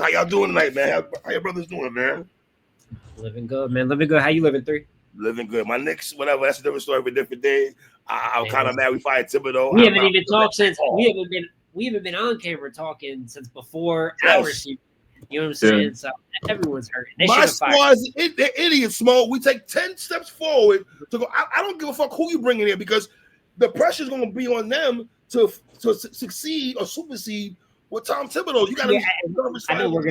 How y'all doing tonight, man? How your brothers doing, man? Living good, man. Living good. How you living, three? Living good. My Knicks, whatever. That's a different story for a different day. I'm Man, kind of mad we fired Thibodeau. we I'm haven't not. even talked since we haven't been on camera talking since before our Yes. season. You know what I'm Yeah. saying? So everyone's hurting. They should My have fired. squad is they're idiots, Smo. We take 10 steps forward to go. I don't give a fuck who you bring in here because the pressure is going to be on them to succeed or supersede with Tom Thibodeau. You got to. Yeah, I know we're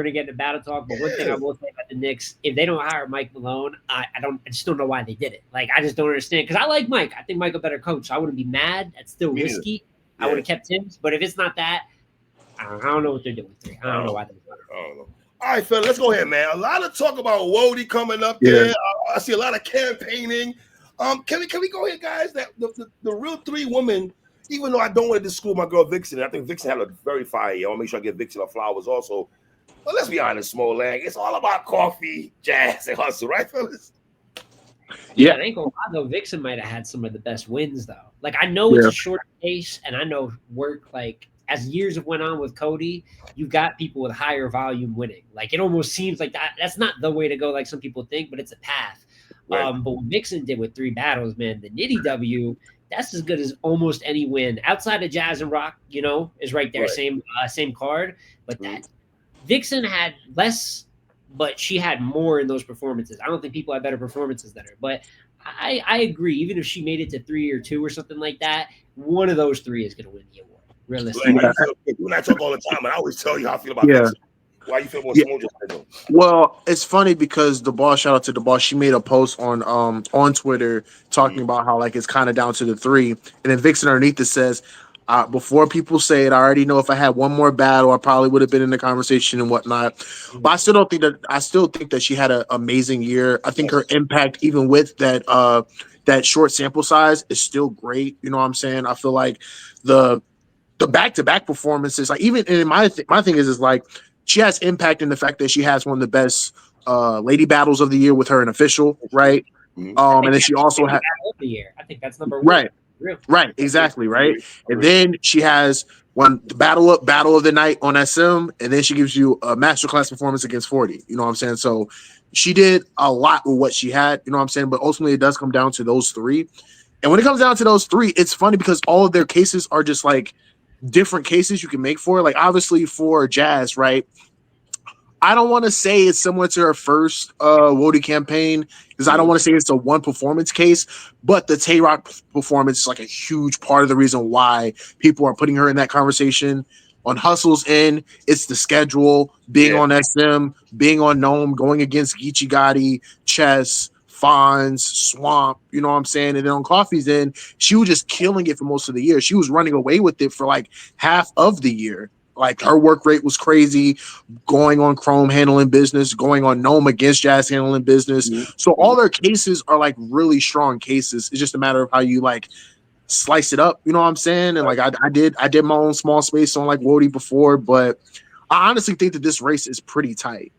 gonna get into battle talk, but one thing I will say about the Knicks, if they don't hire Mike Malone, I just don't know why they did it. Like I just don't understand because I like Mike. I think Mike a better coach. So I wouldn't be mad. That's still risky. Yeah. I would have kept him, but if it's not that, I don't know what they're doing. I don't know why they're doing it. I don't know. All right, fella, let's go ahead, man. A lot of talk about WOTY coming up there. I see a lot of campaigning. Can we go ahead, guys? That the real three women. Even though I don't want to disclose my girl Vixen, I think Vixen had a very fire year. I want to make sure I give Vixen her flowers also. But let's be honest, Small Leg, it's all about coffee, jazz, and hustle, right, fellas? Yeah, I ain't gonna lie though. Vixen might have had some of the best wins though. Like I know it's a short pace, and I know work like as years have went on with Cody, you got people with higher volume winning. Like it almost seems like that's not the way to go, like some people think, but it's a path. Right. But what Vixen did with 3 battles, man, the Nitty W. That's as good as almost any win outside of Jazz and Rock, is right there. Right. Same card. But that Vixen had less, but she had more in those performances. I don't think people have better performances than her. But I agree. Even if she made it to 3 or 2 or something like that, one of those 3 is going to win the award. Realistically. You and I talk all the time, and I always tell you how I feel about Vixen. Why you feel more small just though? Well, it's funny because the boss, shout out to the boss, she made a post on Twitter talking about how like it's kind of down to the 3, and then Vixen underneath it says, before people say it, I already know if I had one more battle, I probably would have been in the conversation and whatnot. But I still think that she had an amazing year. I think her impact, even with that short sample size, is still great. You know what I'm saying? I feel like the back-to-back performances, like even in my thing is like she has impact in the fact that she has one of the best lady battles of the year with her an official, right? And then she also had the year. I think that's number 1. Right, exactly, right. And then she has the battle of the night on SM, and then she gives you a masterclass performance against 40. You know what I'm saying? So she did a lot with what she had. You know what I'm saying? But ultimately, it does come down to those 3. And when it comes down to those 3, it's funny because all of their cases are just like different cases you can make for it. Like obviously for Jazz, right? I don't want to say it's similar to her first WOTY campaign because I don't want to say it's a one performance case, but the Tay-Rock performance is like a huge part of the reason why people are putting her in that conversation. On Hustle's end, it's the schedule, being on SM, being on NOME, going against Geechee Gotti, Chess, Fonz, Swamp, you know what I'm saying? And then on Coffee's end, she was just killing it for most of the year. She was running away with it for like half of the year. Like her work rate was crazy, going on Chrome handling business, going on NOME against Jazz handling business. So all their cases are like really strong cases. It's just a matter of how you like slice it up. You know what I'm saying? And like I did my own small space on like WOTY before, but I honestly think that this race is pretty tight.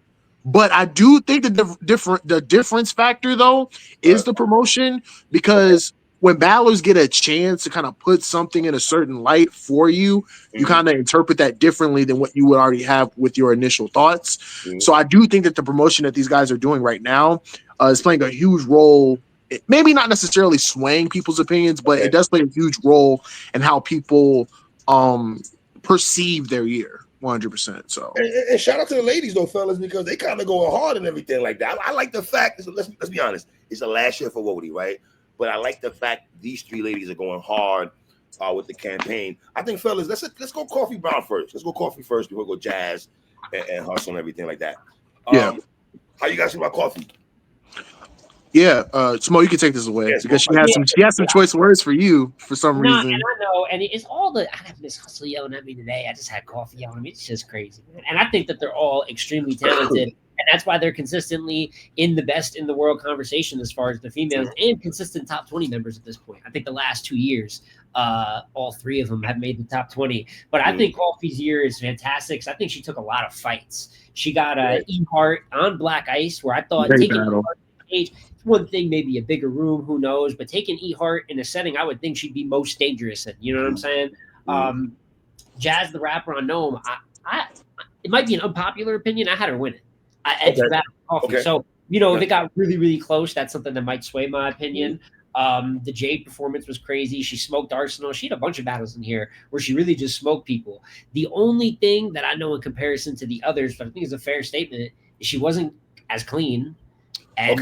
But I do think the difference factor though is the promotion, because when battlers get a chance to kind of put something in a certain light for you, you kind of interpret that differently than what you would already have with your initial thoughts. So I do think that the promotion that these guys are doing right now is playing a huge role. Maybe not necessarily swaying people's opinions, but it does play a huge role in how people perceive their year. 100%. So and shout out to the ladies though, fellas, because they kind of going hard and everything like that. I like the fact. Let's be honest. It's the last year for WOTY, right? But I like the fact these 3 ladies are going hard with the campaign. I think, fellas, let's go Coffee Brown first. Let's go Coffee first before we go Jazz and Hustle and everything like that. How you guys feel about Coffee? Yeah, Smo, you can take this away because she has some choice words for you for some reason. And I know, and it's all I have Miss Hustle yelling at me today. I just had coffee yelling at me. It's just crazy, man. And I think that they're all extremely talented, and that's why they're consistently in the best in the world conversation as far as the females and consistent top 20 members at this point. I think the last 2 years, all 3 of them have made the top 20. But I think Coffee's year is fantastic. I think she took a lot of fights. She got E-Heart on Black Ice, where I thought taking E-Heart stage. One thing, maybe a bigger room, who knows? But taking E-Heart in a setting, I would think she'd be most dangerous in. You know what I'm saying? Jazz the rapper on NOME, it might be an unpopular opinion. I had her win it. It's Battle Coffee. Okay. So, you know, if it got really, really close, that's something that might sway my opinion. The Jade performance was crazy. She smoked Arsenal. She had a bunch of battles in here where she really just smoked people. The only thing that I know in comparison to the others, but I think is a fair statement, is she wasn't as clean. And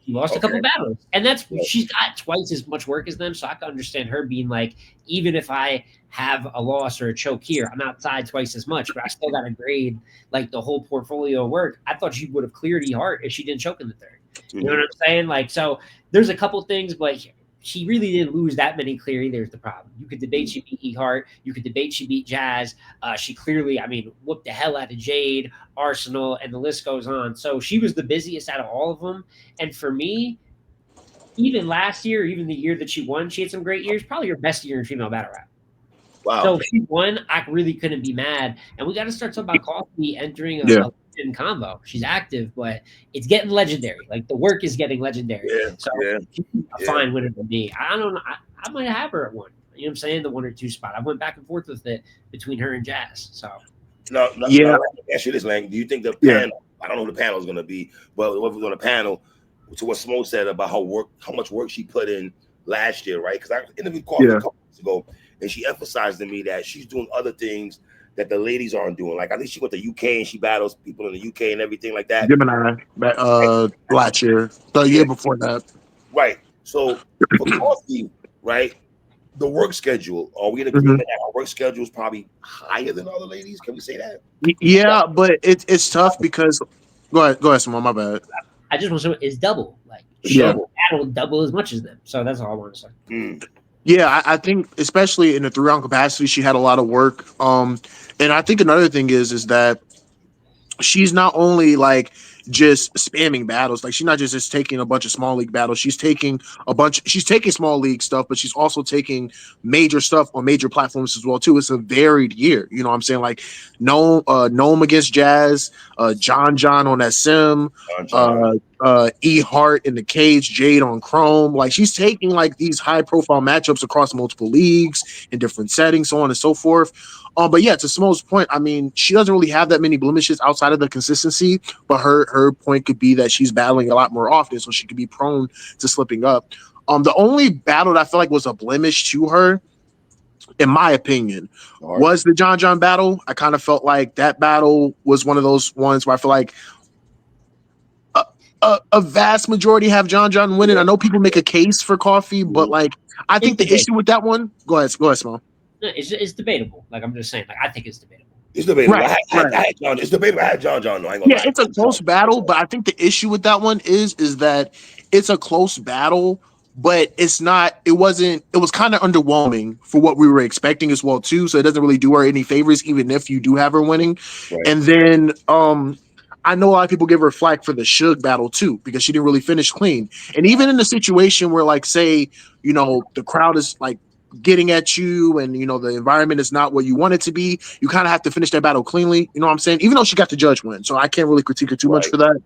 she lost a couple battles. And she's got twice as much work as them. So I can understand her being like, even if I have a loss or a choke here, I'm outside twice as much, but I still got to grade like the whole portfolio of work. I thought she would have cleared E-Heart if she didn't choke in the third. You know what I'm saying? Like, so there's a couple things, but she really didn't lose that many clearly. There's the problem. You could debate she beat E-Heart. You could debate she beat Jazz. She clearly, whooped the hell out of Jade, Arsenal, and the list goes on. So she was the busiest out of all of them. And for me, even last year, even the year that she won, she had some great years. Probably her best year in female battle rap. Wow. So if she won, I really couldn't be mad. And we got to start talking about Coffee entering a combo. She's active, but it's getting legendary. Like the work is getting legendary. So she's a fine winner for me. I don't know. I might have her at one. You know what I'm saying? The 1 or 2 spot. I went back and forth with it between her and Jazz. So no, let me ask you this, Lang. Do you think the panel? I don't know who the panel is going to be, but what was on the panel to what Smo said about how much work she put in last year, right? Because I interviewed Coffee a couple weeks ago, and she emphasized to me that she's doing other things that the ladies aren't doing. Like I think she went to UK and she battles people in the UK and everything like that. Gemini, last year, the year before that. Right. So for Coffee, right, the work schedule, are we in agreement that our work schedule is probably higher than other ladies? Can we say that? Yeah, but it's tough because go ahead, Simone, my bad. I just want to say it's double. Like she battled double as much as them. So that's all I want to say. Yeah, I think especially in the 3-round capacity, she had a lot of work. And I think another thing is that she's not only like just spamming battles, like she's not just taking a bunch of small league battles. She's taking small league stuff, but she's also taking major stuff on major platforms as well too. It's a varied year. You know what I'm saying? Like NOME against Jazz, John on SM, E-Heart in the cage, Jade on Chrome. Like she's taking like these high profile matchups across multiple leagues in different settings, so on and so forth. But yeah, to Smo's point, I mean, she doesn't really have that many blemishes outside of the consistency, but her point could be that she's battling a lot more often, so she could be prone to slipping up. The only battle that I feel like was a blemish to her, in my opinion, was the John battle. I kind of felt like that battle was one of those ones where I feel like a vast majority have John winning. I know people make a case for Coffee, but like I think the issue with that one. Go ahead, Smo. It's debatable. Like I'm just saying, like I think it's debatable. It's debatable. Right. I had John. It's debatable. I had John. No, I ain't gonna lie. It's a close battle, but I think the issue with that one is that it's a close battle, but it's not. It was kind of underwhelming for what we were expecting as well too. So it doesn't really do her any favors, even if you do have her winning. Right. And then I know a lot of people give her flack for the Suge battle too, because she didn't really finish clean. And even in a situation where, like, say, you know, the crowd is like getting at you and, you know, the environment is not what you want it to be, you kind of have to finish that battle cleanly. You know what I'm saying? Even though she got the judge win. So I can't really critique her too much for that.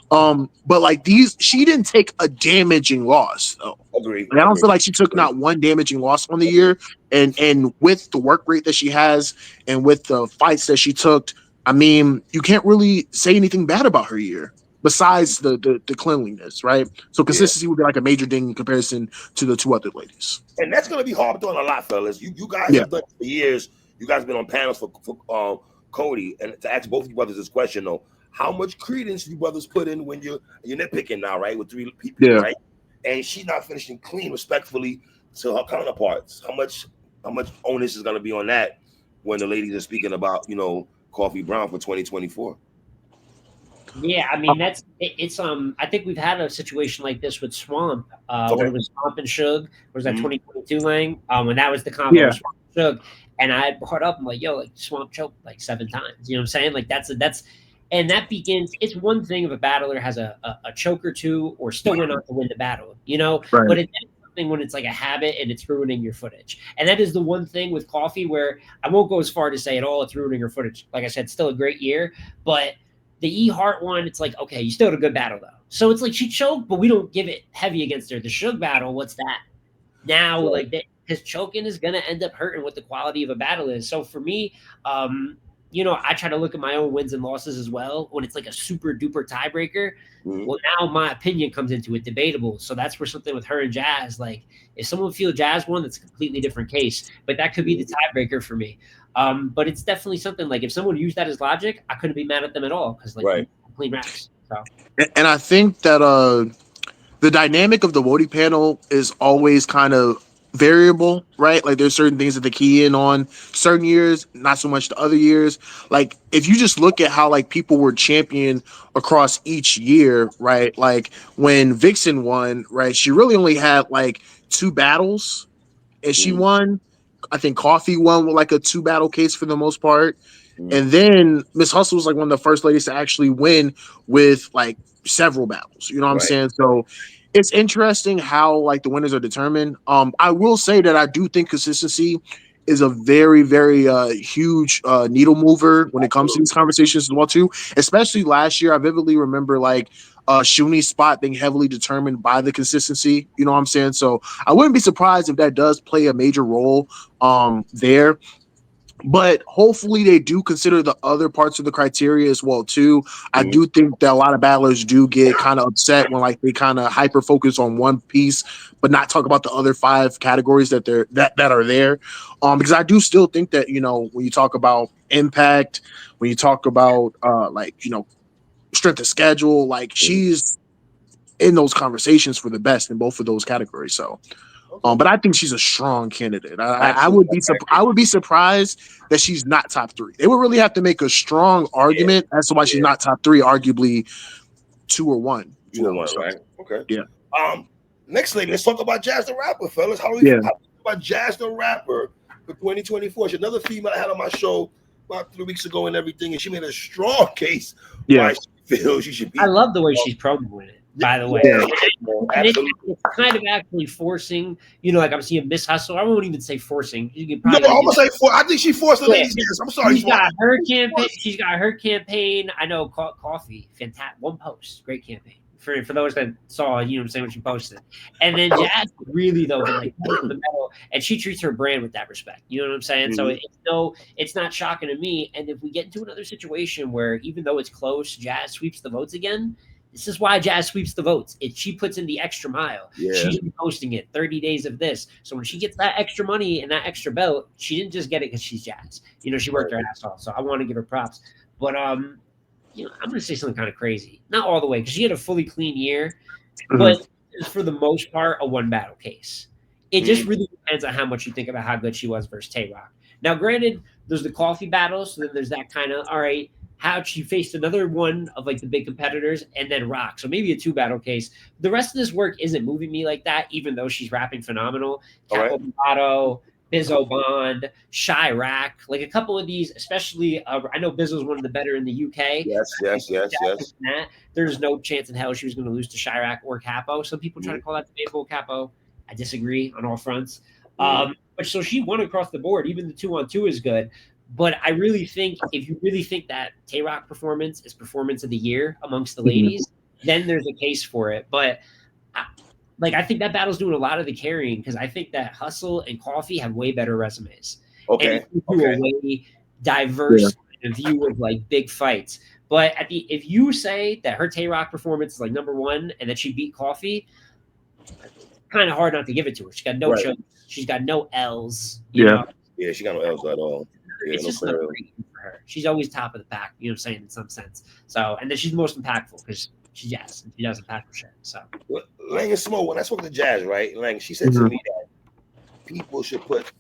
But like she didn't take a damaging loss though. Agreed. I don't feel like she took not one damaging loss on the year. And with the work rate that she has and with the fights that she took, I mean, you can't really say anything bad about her year besides the cleanliness, right? So consistency would be like a major thing in comparison to the 2 other ladies. And that's going to be hard on a lot, fellas. You guys have done for years. You guys have been on panels for Cody. And to ask both of you brothers this question, though, how much credence you brothers put in when you're nitpicking now, right? With 3 people, right? And she's not finishing clean respectfully to her counterparts. How much onus is going to be on that when the ladies are speaking about, you know, Coffee Brown for 2024? Yeah, I mean it's I think we've had a situation like this with Swamp. When it was Swamp and Suge, was that 2022 Lang? When that was the combo of Swamp and Suge, and I brought up, I'm like, yo, like Swamp choked like 7 times. You know what I'm saying? Like that's and that begins. It's one thing if a battler has a choke or 2 or still went on to win the battle, you know, but it's something when it's like a habit and it's ruining your footage. And that is the one thing with Coffee where I won't go as far to say at all it's ruining her footage. Like I said, still a great year, but the E-Heart one, it's like, okay, you still had a good battle though. So it's like she choked, but we don't give it heavy against her. The Suge battle, what's that? Now, like that, because choking is gonna end up hurting what the quality of a battle is. So for me, I try to look at my own wins and losses as well when it's like a super duper tiebreaker. Well, now my opinion comes into it, debatable. So that's where something with her and Jazz, like if someone feel Jazz won, that's a completely different case. But that could be the tiebreaker for me. But it's definitely something like if someone used that as logic, I couldn't be mad at them at all because clean racks. So. And I think that the dynamic of the WOTY panel is always kind of variable, right? Like there's certain things that they key in on certain years, not so much the other years. Like if you just look at how like people were champion across each year, right? Like when Vixen won, right, she really only had like 2 battles and she won. I think Coffee won with like a 2 battle case for the most part. And then Miss Hustle was like one of the first ladies to actually win with like several battles. You know what I'm saying? So it's interesting how like the winners are determined. I will say that I do think consistency is a very, very huge needle mover when it comes to these conversations as well too. Especially last year, I vividly remember like Shuni's spot being heavily determined by the consistency. You know what I'm saying? So I wouldn't be surprised if that does play a major role there. But hopefully they do consider the other parts of the criteria as well too. I do think that a lot of battlers do get kind of upset when like they kind of hyper focus on one piece, but not talk about the other 5 categories that that are there. Because I do still think that when you talk about impact, when you talk about strength of schedule, like she's in those conversations for the best in both of those categories. So. But I think she's a strong candidate. I would be surprised that she's not top 3. They would really have to make a strong argument as to why she's not top 3, arguably 2 or 1. 2 or 1, right? Okay. Yeah. Next lady, let's talk about Jazz the Rapper, fellas. How do we talk about Jazz the Rapper for 2024? She's another female I had on my show about 3 weeks ago and everything, and she made a strong case why she feels she should be. I love the way she's promoting it. By the way, and it's kind of actually forcing, like I'm seeing Miss Hustle. I won't even say forcing. You can probably I'm gonna say I think she forced the ladies. Yes, I'm sorry. She's got her campaign. She's got her campaign. I know Coffee, fantastic. One post, great campaign for those that saw. You know what I'm saying, when she posted. And then Jazz really though, like the metal, and she treats her brand with that respect. You know what I'm saying? So it's not shocking to me. And if we get into another situation where even though it's close, Jazz sweeps the votes again. This is why Jazz sweeps the votes. She puts in the extra mile. She's been posting it 30 days of this. So when she gets that extra money and that extra belt, she didn't just get it because she's Jazz. She worked her ass off. So I want to give her props. But I'm going to say something kind of crazy. Not all the way because she had a fully clean year, but for the most part, a 1-battle case. It just really depends on how much you think about how good she was versus Twork. Now, granted, there's the Coffee battles, so then there's that kind of all right. How she faced another one of like the big competitors and then Rock. So maybe a 2-battle case. The rest of this work isn't moving me like that, even though she's rapping phenomenal. Capo Barato, Bizzo Bond, Chirac, like a couple of these, especially I know Bizzo's one of the better in the UK. Yes. There's no chance in hell she was going to lose to Chirac or Capo. Some people try to call that debatable. Capo, I disagree on all fronts. But so she won across the board. Even the 2-on-2 is good. But I really think if you really think that Twork performance is performance of the year amongst the ladies, then there's a case for it. But I think that battle's doing a lot of the carrying because I think that Hustle and Coffee have way better resumes. And do a way diverse view of like big fights. But if you say that her Twork performance is like number 1 and that she beat Coffee, kind of hard not to give it to her. She got no shows. She's got no L's. You know? Yeah, she got no L's at all. It's just not great for her. She's always top of the pack, you know what I'm saying, in some sense. So, and then she's the most impactful because she's Jazz and she does impactful shit. So, Lang and Smo, when I spoke to Jazz, right, Lang, she said to me that people should put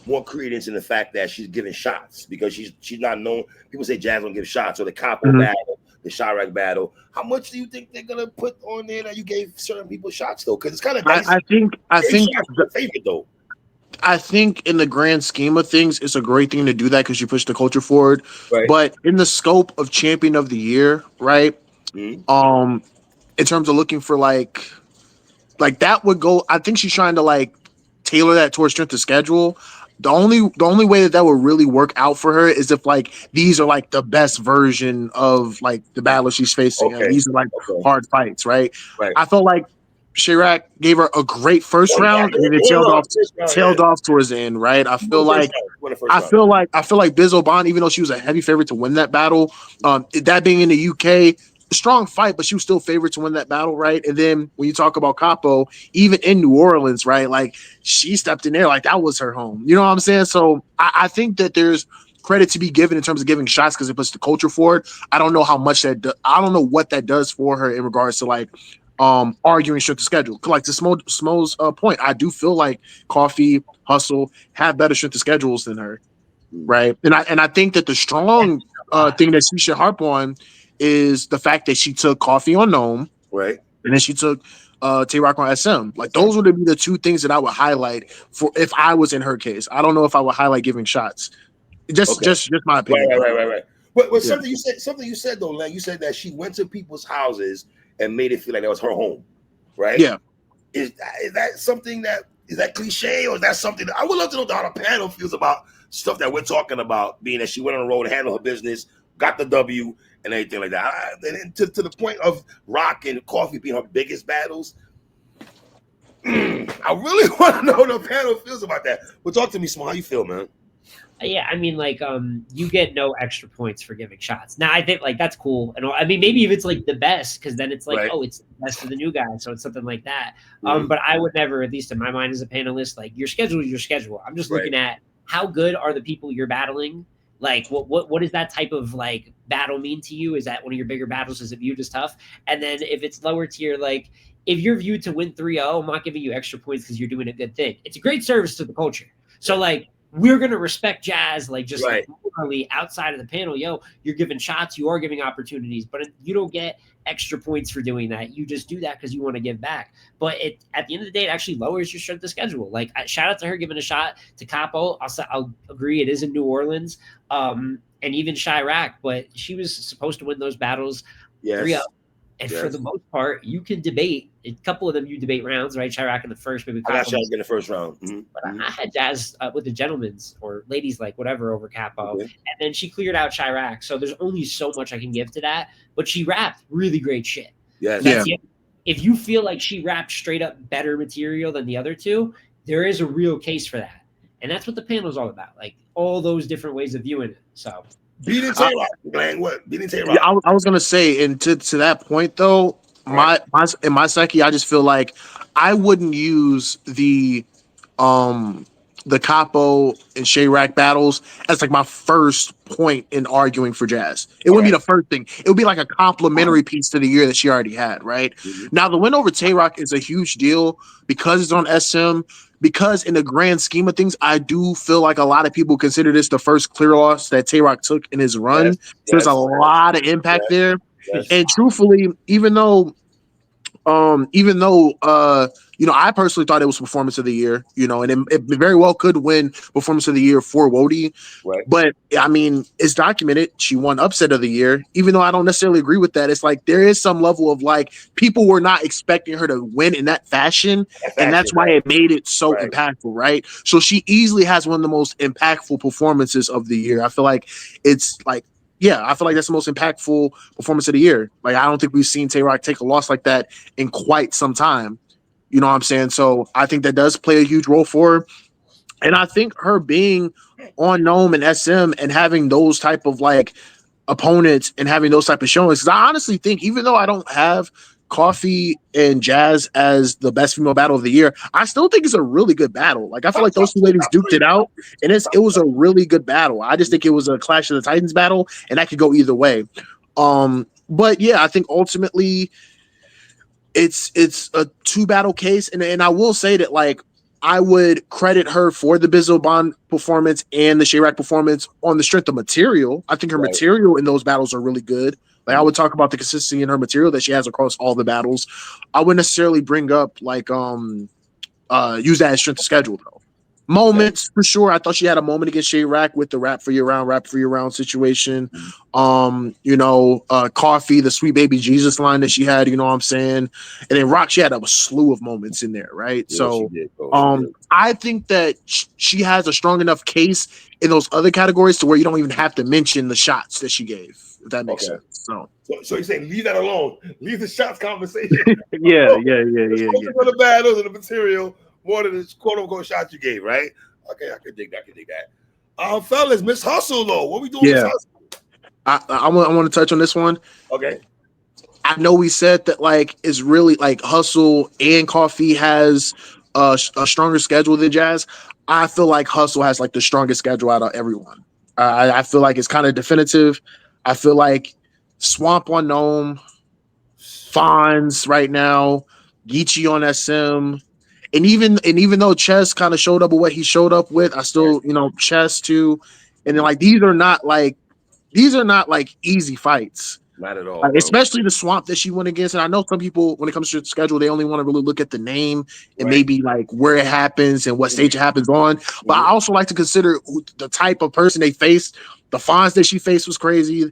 more credence in the fact that she's giving shots because she's not known. People say Jazz don't give shots or the Capo battle, the Chirac battle. How much do you think they're gonna put on there that you gave certain people shots though? Because it's kind of I think the favorite though. I think in the grand scheme of things, it's a great thing to do that because you push the culture forward. Right. But in the scope of champion of the year, right? In terms of looking for like that would go. I think she's trying to like tailor that towards strength of schedule. The only way that would really work out for her is if like these are like the best version of like the battle she's facing, and these are like hard fights, right? I felt like Chirac gave her a great first round, and then it tailed off towards the end, right? I feel like Biz Oban, even though she was a heavy favorite to win that battle, that being in the UK, strong fight, but she was still favored to win that battle, right? And then when you talk about Capo, even in New Orleans, right? Like she stepped in there like that was her home. You know what I'm saying? So I think that there's credit to be given in terms of giving shots because it puts the culture forward. I don't know how much I don't know what that does for her in regards to like arguing strength of schedule. Like to Smo's point, I do feel like Coffee, Hustle have better strength of schedules than her, right? And I think that the strong thing that she should harp on is the fact that she took Coffee on NOME, right, and then she took Twork on SM. Like those would be the two things that I would highlight for if I was in her case. I don't know if I would highlight giving shots. Just my opinion. Right. But something you said though, Len, you said that she went to people's houses and made it feel like that was her home, right? Yeah. Is that something that is that cliche, or is that something that I would love to know how the panel feels about stuff that we're talking about, being that she went on the road, handled her business, got the W, and everything like that. And to the point of Rock and Coffee being her biggest battles, I really want to know how the panel feels about that. But talk to me, Small. How you feel, man? Yeah, I mean, like, you get no extra points for giving shots. Now, I think like that's cool, and I mean, maybe if it's like the best, because then it's like, right. Oh, it's the best of the new guy, so it's something like that. But I would never, at least in my mind as a panelist, like your schedule is your schedule. I'm just looking at how good are the people you're battling. Like, what does that type of like battle mean to you? Is that one of your bigger battles? Is it viewed as tough? And then if it's lower tier, like if you're viewed to win 3-0, I'm not giving you extra points because you're doing a good thing. It's a great service to the culture. So like, we're going to respect Jazz, like just like morally outside of the panel. Yo, you're giving shots, you are giving opportunities, but you don't get extra points for doing that. You just do that because you want to give back. But at the end of the day, it actually lowers your strength of schedule. Like, shout out to her giving a shot to Capo. I'll agree, it is in New Orleans, and even Chirac, but she was supposed to win those battles 3-0. And for the most part, you can debate. A couple of them you debate rounds, right? Chirac in the first, maybe. I got Chirac in the first round. But I had Jazz with the gentlemen's or ladies, like whatever, over Capo. And then she cleared out Chirac. So there's only so much I can give to that. But she rapped really great shit. If you feel like she rapped straight up better material than the other two, there is a real case for that. And that's what the panel is all about. Like all those different ways of viewing it. So. Beating Tay-Rock, Glenn. What? Beating Tay-Rock. Yeah, I was gonna say, and to that point though, in my psyche, I just feel like I wouldn't use the Capo and Chirac battles as like my first point in arguing for Jazz. It wouldn't be the first thing. It would be like a complimentary piece to the year that she already had, right? Now the win over Twork is a huge deal because it's on SM. Because in the grand scheme of things, I do feel like a lot of people consider this the first clear loss that Twork took in his run. So there's a lot of impact there. And truthfully, even though you know, I personally thought it was performance of the year, you know, and it very well could win performance of the year for WOTY. But I mean, it's documented. She won upset of the year, even though I don't necessarily agree with that. It's like there is some level of like people were not expecting her to win in that fashion, and that's why it made it so impactful, right? So she easily has one of the most impactful performances of the year. I feel like it's like. Yeah, I feel like that's the most impactful performance of the year. Like, I don't think we've seen Twork take a loss like that in quite some time. You know what I'm saying? So I think that does play a huge role for her. And I think her being on NOME and SM and having those type of like opponents and having those type of showings, because I honestly think even though I don't have Coffee and Jazz as the best female battle of the year, I still think it's a really good battle. Like I feel like those two ladies duked it out, and it was a really good battle. I just think it was a Clash of the Titans battle, and that could go either way. But yeah, I think ultimately it's a two battle case, and I will say that like I would credit her for the Biz Oban performance and the Chirac performance on the strength of material. I think her material in those battles are really good. Like I would talk about the consistency in her material that she has across all the battles. I wouldn't necessarily bring up like use that as strength of schedule though. Moments for sure. I thought she had a moment against Chirac with the rap for your round situation. You know, Coffee, the Sweet Baby Jesus line that she had, you know what I'm saying? And then Rock, she had a slew of moments in there, right? Yeah, so I think that she has a strong enough case in those other categories to where you don't even have to mention the shots that she gave. if that makes sense. So you're saying leave that alone, leave the shots conversation. yeah. For the battles and the material more than the quote unquote shots you gave, right? Okay, I can dig that. Fellas, Miss Hustle though, what we doing? Yeah, Miss Hustle? I want to touch on this one. Okay. I know we said that like it's really like Hustle and Coffee has a stronger schedule than Jazz. I feel like Hustle has like the strongest schedule out of everyone. I feel like it's kind of definitive. I feel like Swamp on NOME, Fonz right now, Geechee on SM, and even though Chess kind of showed up with what he showed up with, I still Chess too. And then like these are not like easy fights. Not at all, especially the Swamp that she went against. And I know some people, when it comes to the schedule, they only want to really look at the name and maybe like where it happens and what stage it happens on. But I also like to consider the type of person they faced. The Fonz that she faced was crazy.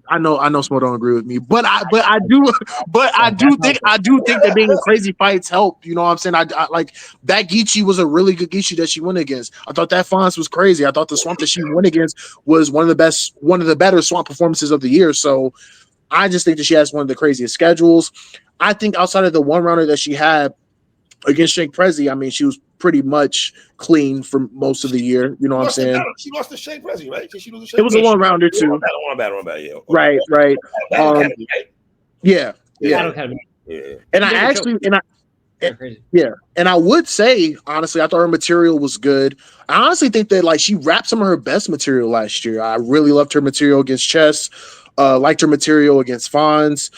I know Smo don't agree with me, but I do think that being in crazy fights help. You know what I'm saying? I like that Geechee was a really good Geechee that she went against. I thought that Fonz was crazy. I thought the Swamp that she went against was one of the better Swamp performances of the year. So I just think that she has one of the craziest schedules. I think outside of the one rounder that she had against Shake Prezi, I mean, she was pretty much clean for most of the year. You know what I'm saying? She lost to Shake Prezi, right? It was a one rounder too. One battle, yeah. Okay. Right. Battle Academy, right? Yeah. And I would say, honestly, I thought her material was good. I honestly think that like she rapped some of her best material last year. I really loved her material against Chess. Liked her material against Fonz.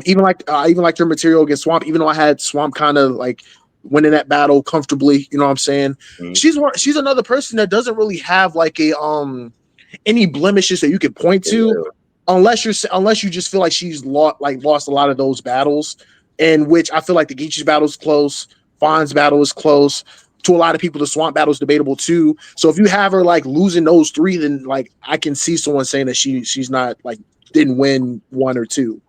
Even liked her material against Swamp, even though I had Swamp kind of like winning that battle comfortably. You know what I'm saying? She's another person that doesn't really have like a any blemishes that you can point to, unless you just feel like she's lost a lot of those battles, in which I feel like the Geechee's battle is close, Fonz battle is close. To a lot of people, the Swamp battle is debatable too. So if you have her like losing those three, then like I can see someone saying that she's not like didn't win one or two.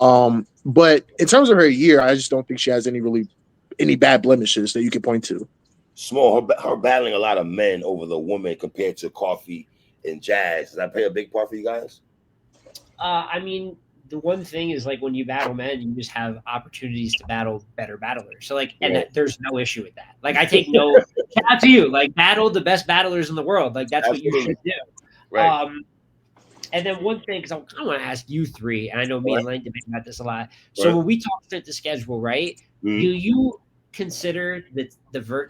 But in terms of her year, I just don't think she has any bad blemishes that you can point to. Small, her battling a lot of men over the woman compared to Coffee and Jazz. Does that play a big part for you guys? I mean, the one thing is like when you battle men, you just have opportunities to battle better battlers. So like, and there's no issue with that. Like I take no shout out to you. Like battle the best battlers in the world. Like that's what you should do. Right. And then one thing, because I want to ask you three, and I know me and Lane debate about this a lot. So when we talk straight to schedule, right? Do you consider the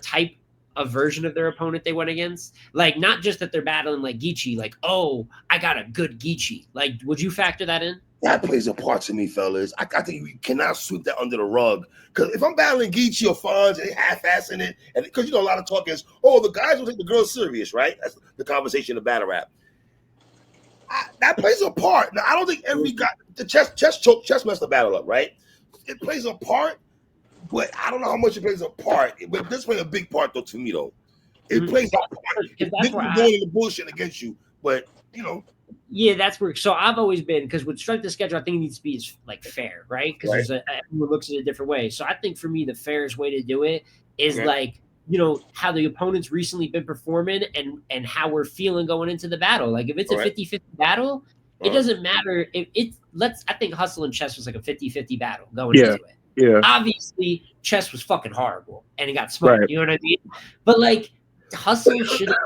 type of version of their opponent they went against? Like not just that they're battling like Geechee, like, oh, I got a good Geechee. Like, would you factor that in? That plays a part to me, fellas. I think we cannot sweep that under the rug. Because if I'm battling Geechee or Fonz and they half-assing it, and because a lot of talk is, the guys will take the girls serious, right? That's the conversation of battle rap. That plays a part. Now I don't think every guy the chess messed the battle up, right? It plays a part, but I don't know how much it plays a part. But this plays a big part though to me though. It plays a part. Niggas going in the bullshit against you, but Yeah, that's where. So I've always been, because with strength of schedule, I think it needs to be like fair, right? Because everyone looks at it a different way. So I think for me, the fairest way to do it is like, how the opponent's recently been performing and how we're feeling going into the battle. Like if it's a 50-50 battle, it doesn't matter if I think Hustle and Chess was like a 50-50 battle going into it. Yeah. Obviously, Chess was fucking horrible and it got smoked. Right. You know what I mean? But like Hustle should have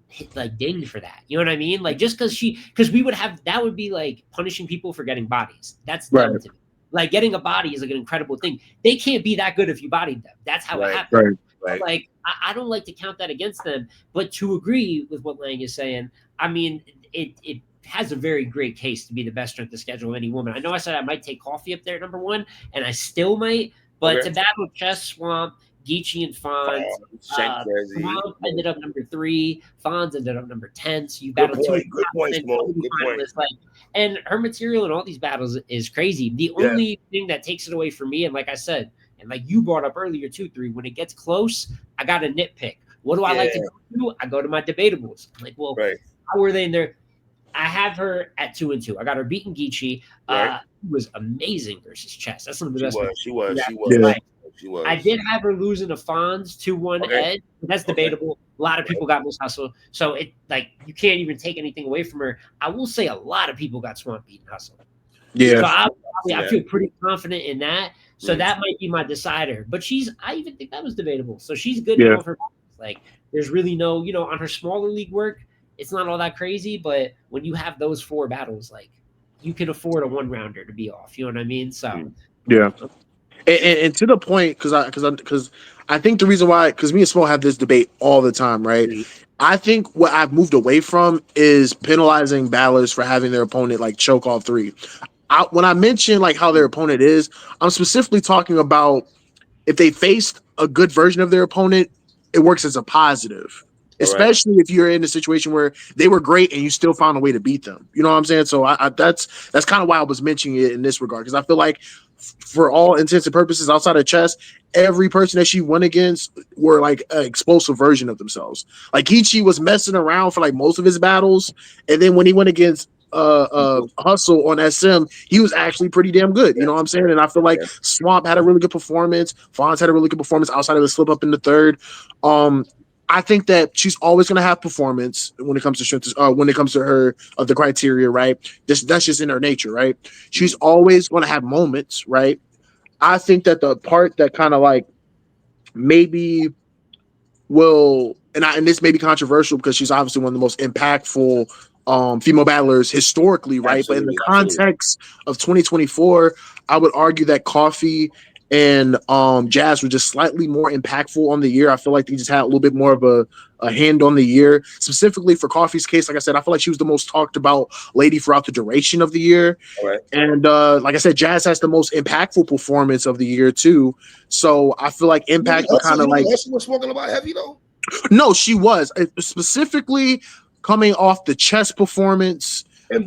hit like dinged for that. You know what I mean? Like just because we would have, that would be like punishing people for getting bodies. That's dumb to me. Like getting a body is like an incredible thing. They can't be that good if you bodied them. That's how it happens. Right. Like I don't like to count that against them, but to agree with what Lang is saying, I mean, it has a very great case to be the best strength of schedule of any woman. I know I said I might take Coffee up there at number one, and I still might, but to battle Chess, Swamp, Geechee, and Fonz, Swamp ended up number 3, Fonz ended up number 10. So you battled two. Good point. Like, and her material in all these battles is crazy. The only thing that takes it away from me, and like I said, and like you brought up earlier too, 3, when it gets close, I got to nitpick. What do I like to do? I go to my debatables. I'm like, well, how were they in there? I have her at 2-2. I got her beating Geechee. Right. Was amazing versus Chess. That's some of the best. She was. I did have her losing to Fonz 2-1 edge. That's debatable. A lot of people got Miss Hustle. So it like you can't even take anything away from her. I will say a lot of people got Swamp beating Hustle. Yeah. So I feel pretty confident in that. So that might be my decider. But I even think that was debatable. So she's good in all of her battles. Like there's really no, on her smaller league work, it's not all that crazy. But when you have those 4 battles, like you can afford a 1-rounder to be off. You know what I mean? So yeah. And to the point, because I think the reason why, because me and Smo have this debate all the time, right? I think what I've moved away from is penalizing battlers for having their opponent like choke all 3. When I mention like how their opponent is, I'm specifically talking about if they faced a good version of their opponent, it works as a positive. Especially if you're in a situation where they were great and you still found a way to beat them. You know what I'm saying? So that's kind of why I was mentioning it in this regard, because I feel like for all intents and purposes outside of chess, every person that she went against were like an explosive version of themselves. Like Geechee was messing around for like most of his battles, and then when he went against Hustle on SM, he was actually pretty damn good. You know what I'm saying? And I feel like Swamp had a really good performance. Fonz had a really good performance outside of the slip up in the third. I think that she's always going to have performance when it comes to strength, when it comes to her the criteria, right? That's just in her nature, right? She's always going to have moments, right? I think that the part that kind of like maybe will, and this may be controversial because she's obviously one of the most impactful female battlers historically, right? But in the context of 2024, I would argue that Coffee and Jazz were just slightly more impactful on the year. I feel like they just had a little bit more of a hand on the year. Specifically for Coffee's case, like I said, I feel like she was the most talked about lady throughout the duration of the year. And like I said, Jazz has the most impactful performance of the year too. So I feel like impact kind of like. She was smoking about heavy though. No, she was specifically coming off the chess performance. I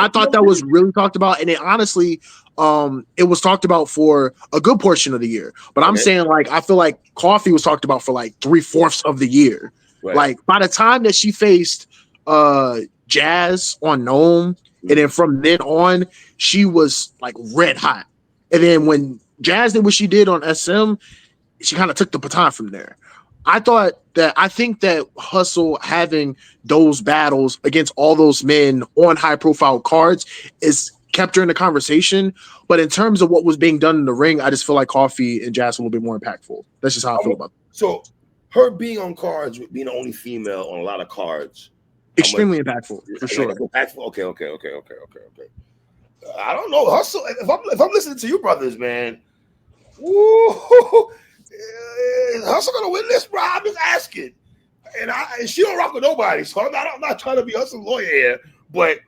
thought that was really talked about, and it honestly, it was talked about for a good portion of the year. But I'm saying, like, I feel like Coffee was talked about for like 3/4 of the year. Like by the time that she faced Jazz on NOME, and then from then on, she was like red hot. And then when Jazz did what she did on SM, she kind of took the baton from there. I think that Hustle having those battles against all those men on high profile cards is kept her in the conversation. But in terms of what was being done in the ring, I just feel like Coffee and Jazz are a little bit more impactful. That's just how I feel about it. So her being on cards, being the only female on a lot of cards, extremely impactful for sure. Impactful. Okay. I don't know. Hustle. If I'm listening to you brothers, man. Woo, Hustle gonna win this, bro. I'm just asking, and she don't rock with nobody, so I'm not trying to be Hustle's lawyer here, but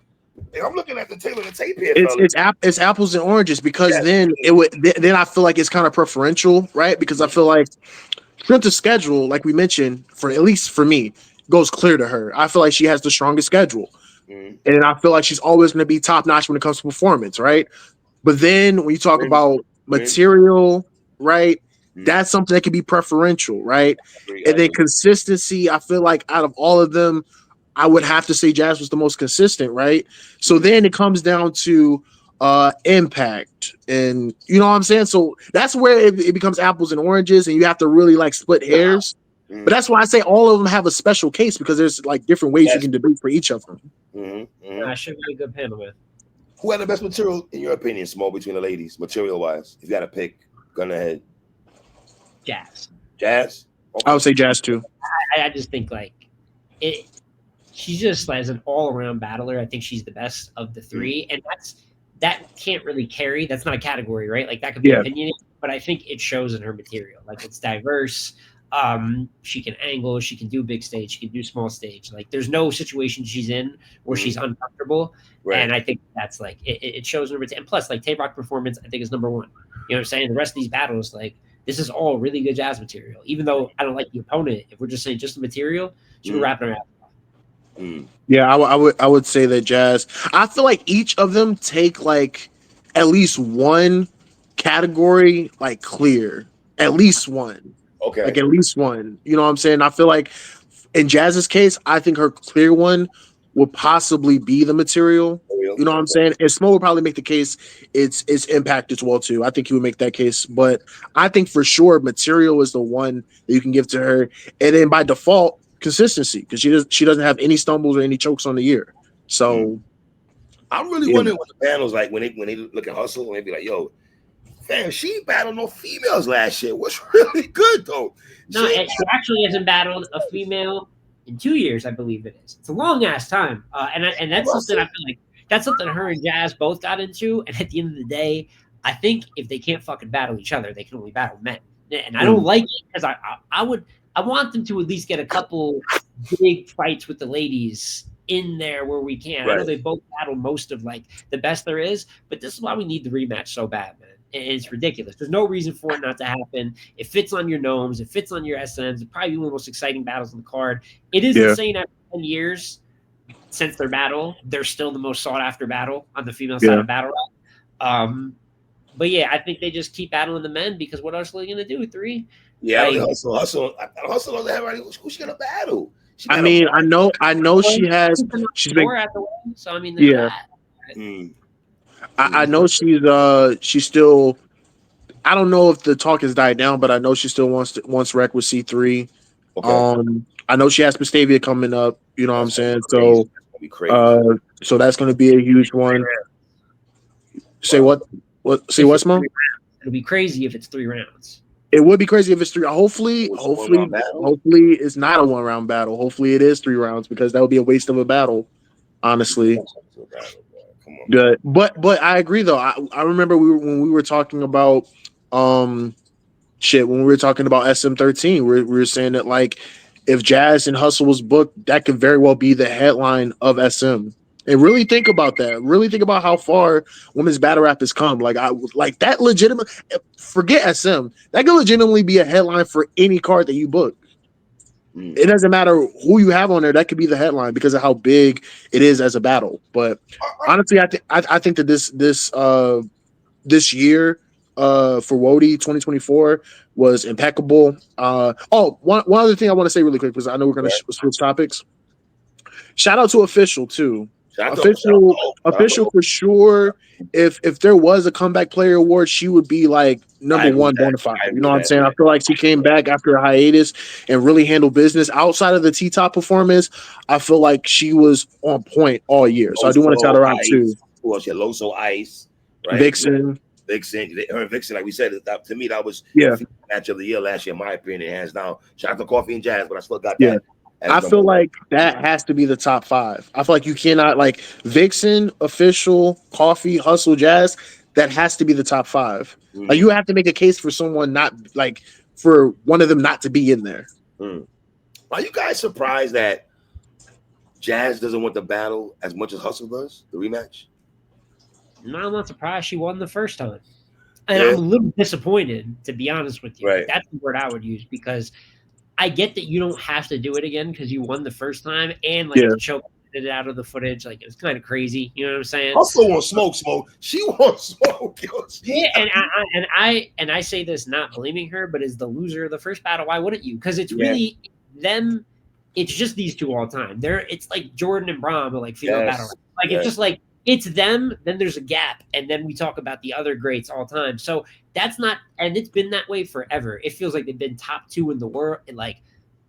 I'm looking at the tail of the tape here. It's apples and oranges because then I feel like it's kind of preferential, right? Because I feel like strength of schedule, like we mentioned, for at least for me, goes clear to her. I feel like she has the strongest schedule, and I feel like she's always going to be top notch when it comes to performance, right? But then when you talk about material, right? That's something that can be preferential, right? And then consistency, I feel like out of all of them, I would have to say Jazz was the most consistent, right? So then it comes down to impact, and you know what I'm saying? So that's where it becomes apples and oranges, and you have to really like split hairs. But that's why I say all of them have a special case, because there's like different ways you can debate for each of them. I should be a good panel, man. Who had the best material, in your opinion, Small, between the ladies, material-wise? If you got to pick, gun ahead. Jazz. Okay. I would say Jazz too. I just think like it. She's just as an all-around battler. I think she's the best of the 3, and that can't really carry. That's not a category, right? Like that could be opinionated, but I think it shows in her material. Like it's diverse. She can angle. She can do big stage. She can do small stage. Like there's no situation she's in where she's uncomfortable. And I think that's like it shows in her material. And plus, like Twork performance, I think is number 1. You know what I'm saying? The rest of these battles, like. This is all really good Jazz material. Even though I don't like the opponent, if we're just saying just the material, she'll wrap it around. Yeah, I would say that Jazz. I feel like each of them take like at least one category like clear. At least one. Okay. Like at least one. You know what I'm saying? I feel like in Jazz's case, I think her clear one would possibly be the material. You know what I'm saying? And Smo would probably make the case its impact as well too. I think he would make that case, but I think for sure material is the one that you can give to her, and then by default consistency because she doesn't have any stumbles or any chokes on the year. So I'm really wondering what the panel's like when they look at Hustle and they be like, "Yo, fam, she battled no females last year. What's really good though?" No, she actually hasn't battled a female in 2 years, I believe it is. It's a long ass time, and that's something I feel like that's something her and Jazz both got into. And at the end of the day, I think if they can't fucking battle each other, they can only battle men. And I don't like it because I want them to at least get a couple big fights with the ladies in there where we can. I know they both battle most of like the best there is, but this is why we need the rematch so bad, man. And it's ridiculous. There's no reason for it not to happen. It fits on your gnomes. It fits on your SMs. It's probably one of the most exciting battles on the card. It is insane after 10 years since their battle. They're still the most sought after battle on the female side of battle rap. But yeah, I think they just keep battling the men because what else are they going to do? 3? Yeah, like, Hustle doesn't have anybody. Who's she going to battle? I mean, I know she has. She's been. At the way, so I mean, I know she's still. I don't know if the talk has died down, but I know she still wants rec with C3. Okay. I know she has Pistavia coming up. You know what I'm saying? So, so that's going to be a huge one. Say what? What? Say what, Smo? It'll be crazy if it's 3 rounds. It would be crazy if it's 3. Hopefully, it's not a 1-round battle. Hopefully, it is 3 rounds because that would be a waste of a battle. Honestly. Good, but I agree though. I remember when we were talking about when we were talking about SM13, we were saying that like if Jazz and Hustle was booked, that could very well be the headline of SM. And really think about that. Really think about how far women's battle rap has come. Like that legitimate. Forget SM. That could legitimately be a headline for any card that you book. It doesn't matter who you have on there. That could be the headline because of how big it is as a battle. But honestly, I think that this year for WOTY 2024 was impeccable. One other thing I want to say really quick because I know we're going to switch topics. Shout out to Official too. Official for sure. If there was a comeback player award, she would be like number 1 bona fide. You know what I'm saying? I feel like she came back after a hiatus and really handled business. Outside of the T-top performance, I feel like she was on point all year. So I do want to shout her out too. Who else? Loso Ice, right? Vixen. Her and Vixen, like we said, to me that was the match of the year last year, in my opinion, hands down. Shout out to Coffee and Jazz, but I still got that. I feel like that has to be the top 5. I feel like you cannot like Vixen, Official, Coffee, Hustle, Jazz. That has to be the top 5. Like you have to make a case for someone not like for one of them not to be in there. Are you guys surprised that Jazz doesn't want the battle as much as Hustle does, the rematch? No, I'm not surprised. She won the first time. And I'm a little disappointed, to be honest with you. Right. That's the word I would use because I get that you don't have to do it again because you won the first time and like the choke it out of the footage. Like it's kind of crazy. You know what I'm saying? Hustle wants smoke. She wants smoke. Yeah, and I say this not blaming her, but as the loser of the first battle, why wouldn't you? Because it's really them. It's just these two all time. It's like Jordan and Brahm are like female battle. Like it's just like it's them. Then there's a gap, and then we talk about the other greats all time. So that's not, and it's been that way forever. It feels like they've been top 2 in the world, like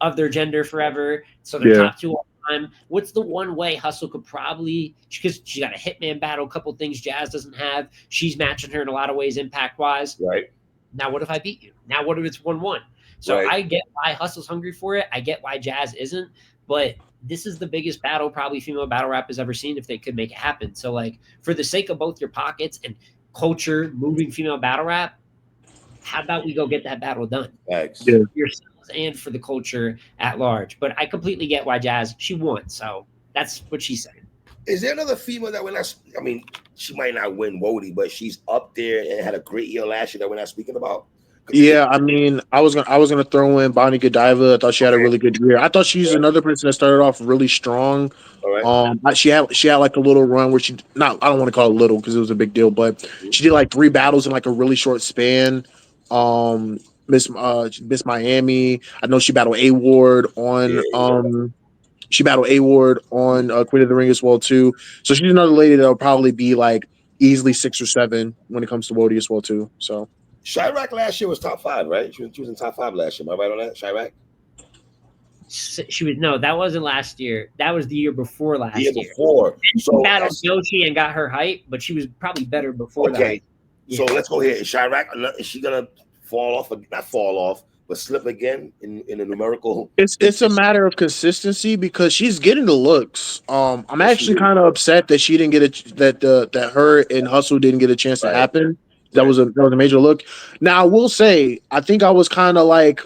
of their gender forever. So they're top 2 all time. What's the one way Hustle could probably, because she got a Hitman battle, a couple things Jazz doesn't have. She's matching her in a lot of ways, impact wise. Right. Now, what if I beat you? Now, what if it's 1-1? So I get why Hustle's hungry for it. I get why Jazz isn't, but this is the biggest battle probably female battle rap has ever seen if they could make it happen. So like for the sake of both your pockets and culture moving female battle rap, how about we go get that battle done? Thanks. Yourselves and for the culture at large. But I completely get why Jazz, she won. So that's what she said. Is there another female that we're not, I mean, she might not win WOTY, but she's up there and had a great year last year that we're not speaking about? Yeah, I mean, I was gonna throw in Bonnie Godiva. I thought she had a really good year. I thought she's another person that started off really strong. All right. She had like a little run where I don't want to call it little because it was a big deal, but she did like 3 battles in like a really short span. Miss Miami. I know she battled A Ward on She battled A Ward on Queen of the Ring as well too. So she's another lady that'll probably be like easily 6 or 7 when it comes to WOTY as well too. So Chirac last year was top 5, right? She was in top 5 last year. Am I right on that, Chirac? She was no, that wasn't last year. That was the year before last year. Before. So she battled Yoshi and got her hype, but she was probably better before that. Okay. So let's go here. Is Chirac, is she gonna fall off? Not fall off, but slip again in a numerical? It's a matter of consistency because she's getting the looks. I'm actually kind of upset that she didn't get that her and Hustle didn't get a chance to happen. That was a major look. Now I will say I think I was kind of like,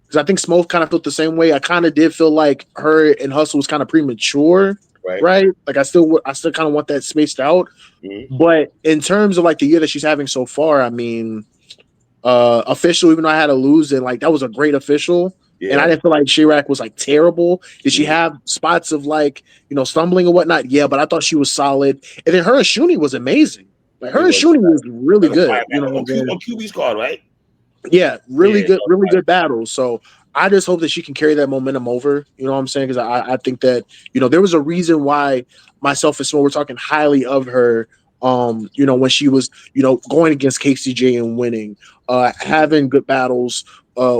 because I think Smoke kind of felt the same way. I kind of did feel like her and Hustle was kind of premature, right? Like I still kind of want that spaced out. Mm-hmm. But in terms of like the year that she's having so far, I mean, official, even though I had to lose it, like that was a great official. Yeah. And I didn't feel like Chirac was like terrible. Did she have spots of like, stumbling and whatnot? Yeah, but I thought she was solid. And then her and Shuni was amazing. Like her and Shuni was really good. On QB's card, right? Yeah, really good battles. So I just hope that she can carry that momentum over. You know what I'm saying? Because I think that, there was a reason why myself and Smo were talking highly of her. When she was, going against KCJ and winning, having good battles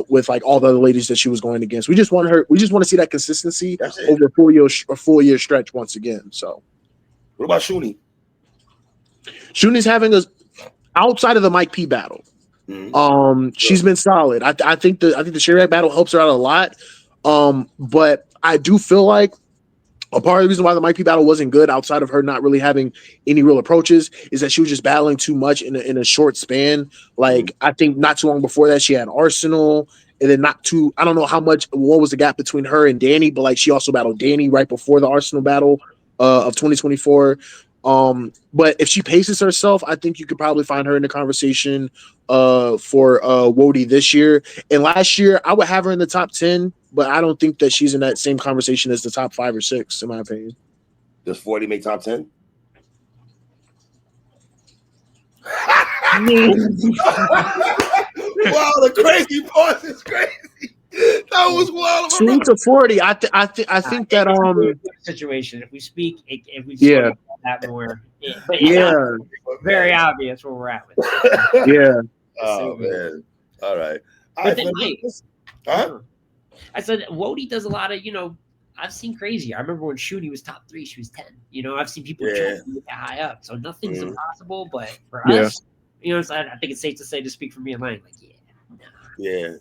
with like all the other ladies that she was going against. We just want to see that consistency over a full year stretch once again. So what about Shuni? Shuni's having outside of the Mike P battle. She's been solid. I think the Chirac battle helps her out a lot. But I do feel like a part of the reason why the Mike P battle wasn't good, outside of her not really having any real approaches, is that she was just battling too much in a short span. Like I think not too long before that she had Arsenal, and then I don't know what was the gap between her and Danny, but like she also battled Danny right before the Arsenal battle of 2024. But if she paces herself, I think you could probably find her in the conversation for WOTY this year. And last year, I would have her in the top 10, but I don't think that she's in that same conversation as the top 5 or 6, in my opinion. Does 40 make top 10? Wow, the crazy pause is crazy. That was wild. 2 to 40. I think that situation. If we speak that more, very obvious where we're at with it. Yeah. Oh man. All right. I said WOTY does a lot of, I've seen crazy. I remember when Shuni was top 3, she was 10. I've seen people get high up. So nothing's impossible, but for us, so I think it's safe to speak for me and Lang, like, Yeah.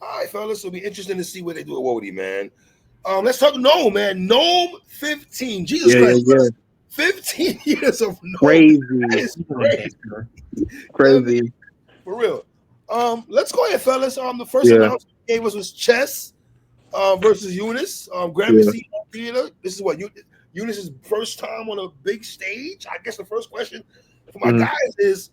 All right, fellas. It'll be interesting to see what they do at WOTY, man. Let's talk NOME, man. NOME 15. Jesus Christ. Yeah. 15 years of NOME. Crazy. That is crazy. For real. Let's go ahead, fellas. The first announcement gave us was chess versus Ununice. Gramercy Theater. This is what Unice's first time on a big stage. I guess the first question for my guys is,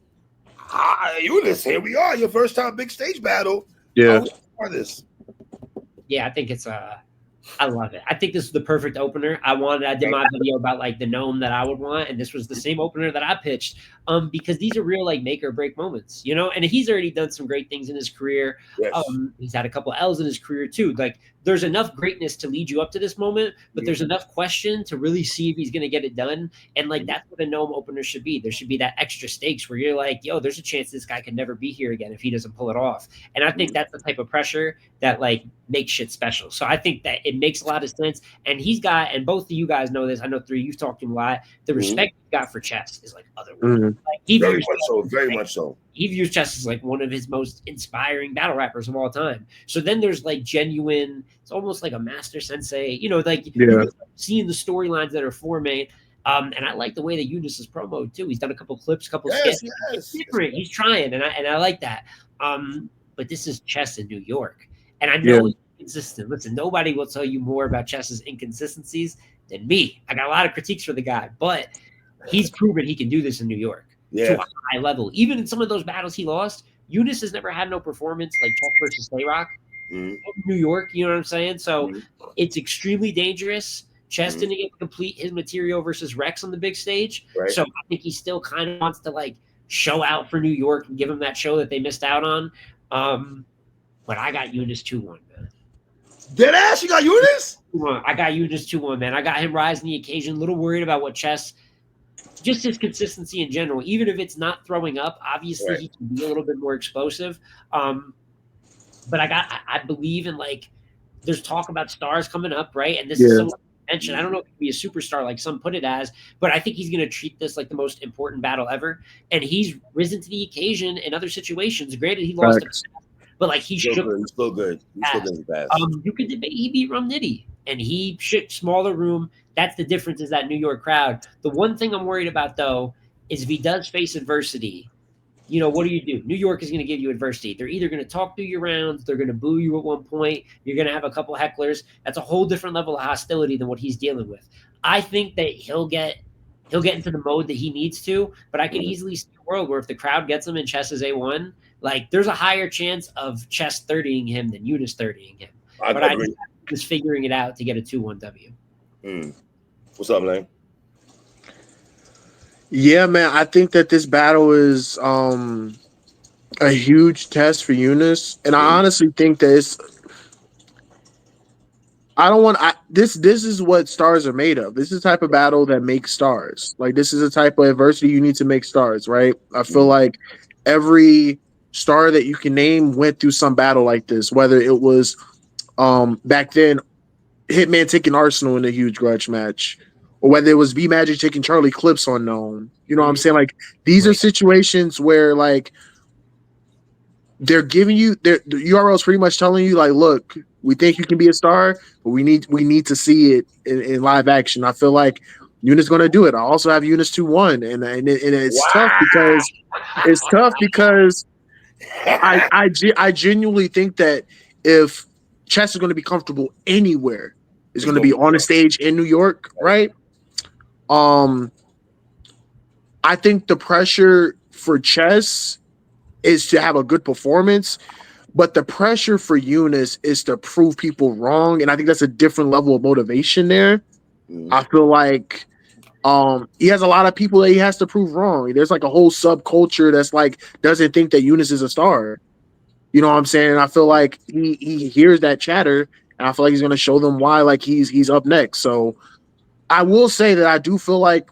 Ununice, here we are. Your first time big stage battle. Yeah. I think it's I love it. I think this is the perfect opener. I did my video about like the NOME that I would want, and this was the same opener that I pitched. Because these are real like make or break moments, and he's already done some great things in his career. Yes. He's had a couple L's in his career too. Like there's enough greatness to lead you up to this moment, but there's enough question to really see if he's gonna get it done. And like that's what a NOME opener should be. There should be that extra stakes where you're like, yo, there's a chance this guy can never be here again if he doesn't pull it off. And I think that's the type of pressure that like makes shit special. So I think that it makes a lot of sense. And he's got, and both of you guys know this, I know 3, you've talked to him a lot. The respect he's got for chess is like otherworldly. Like very much so. He views chess as like one of his most inspiring battle rappers of all time. So then there's like genuine, it's almost like a master sensei, seeing the storylines that are forming. And I like the way that Ununice is promoted too. He's done a couple clips, skits. It's different. He's trying, and I like that. But this is chess in New York, and I know it's inconsistent. Listen, nobody will tell you more about chess's inconsistencies than me. I got a lot of critiques for the guy, but he's proven he can do this in New York to a high level. Even in some of those battles he lost, Ununice has never had no performance like Twork versus Twork in New York. You know what I'm saying? So it's extremely dangerous. Chess didn't get to complete his material versus Rex on the big stage. Right. So I think he still kind of wants to like show out for New York and give him that show that they missed out on. But I got Ununice 2-1, man. Dead ass, you got Ununice? I got Ununice 2-1, man. I got him rising the occasion. A little worried about what Chess, just his consistency in general. Even if it's not throwing up, obviously he can be a little bit more explosive. But I believe in, like, there's talk about stars coming up, right? And this is someone mentioned. I don't know if he can be a superstar like some put it as, but I think he's going to treat this like the most important battle ever. And he's risen to the occasion in other situations. Granted, he lost a but like he shook. He's still good. He's still good fast. You could debate he beat Nitty, and he shook smaller room. That's the difference, is that New York crowd. The one thing I'm worried about, though, is if he does face adversity, you know, what do you do? New York is going to give you adversity. They're either going to talk through your rounds, they're going to boo you at one point, you're going to have a couple hecklers. That's a whole different level of hostility than what he's dealing with. I think that he'll get into the mode that he needs to, but I can easily see a world where if the crowd gets him and Chess is A1, like, there's a higher chance of Chess 30ing him than Ununice 30ing him. I just figuring it out to get a 2-1 W. What's up, Lane? Yeah, man, I think that this battle is a huge test for Ununice, and I honestly think that this is what stars are made of. This is the type of battle that makes stars. Like, this is the type of adversity you need to make stars, right? I feel like every star that you can name went through some battle like this, whether it was back then Hitman taking Arsenal in a huge grudge match, or whether it was B Magic taking Charlie Clips on NOME. You know what I'm saying? Like, these are situations where, like, they're giving you the URL is pretty much telling you, like, look, we think you can be a star, but we need to see it in live action. I feel like Ununice going to do it. I also have Ununice 2-1, and it's tough because I genuinely think that if Chess is going to be comfortable anywhere, it's going to be on a stage in New York, right? I think the pressure for Chess is to have a good performance, but the pressure for Ununice is to prove people wrong, and I think that's a different level of motivation there. I feel like he has a lot of people that he has to prove wrong. There's like a whole subculture that's like doesn't think that Ununice is a star. You know what I'm saying? I feel like he hears that chatter, and I feel like he's going to show them why. Like, he's up next. So I will say that I do feel like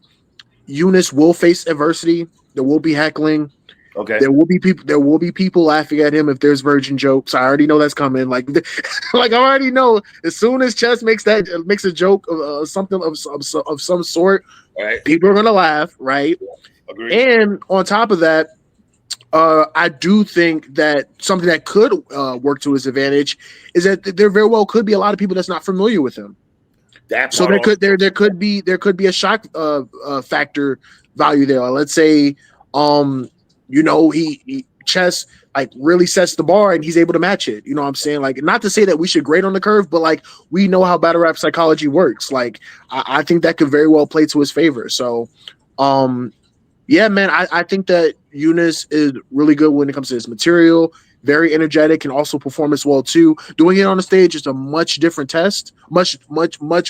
Ununice will face adversity. There will be heckling. Okay. There will be people laughing at him if there's virgin jokes. I already know that's coming. Like I already know as soon as Chess makes a joke of something of some sort, people are gonna laugh, right? Agreed. And on top of that, I do think that something that could work to his advantage is that there very well could be a lot of people that's not familiar with him. So there could be a shock factor value there. Let's say he Chess like really sets the bar and he's able to match it. You know what I'm saying? Like, not to say that we should grade on the curve, but like, we know how battle rap psychology works. Like, I think that could very well play to his favor. So yeah, man, I think that Ununice is really good when it comes to his material, very energetic, and also perform as well too. Doing it on the stage is a much different test, much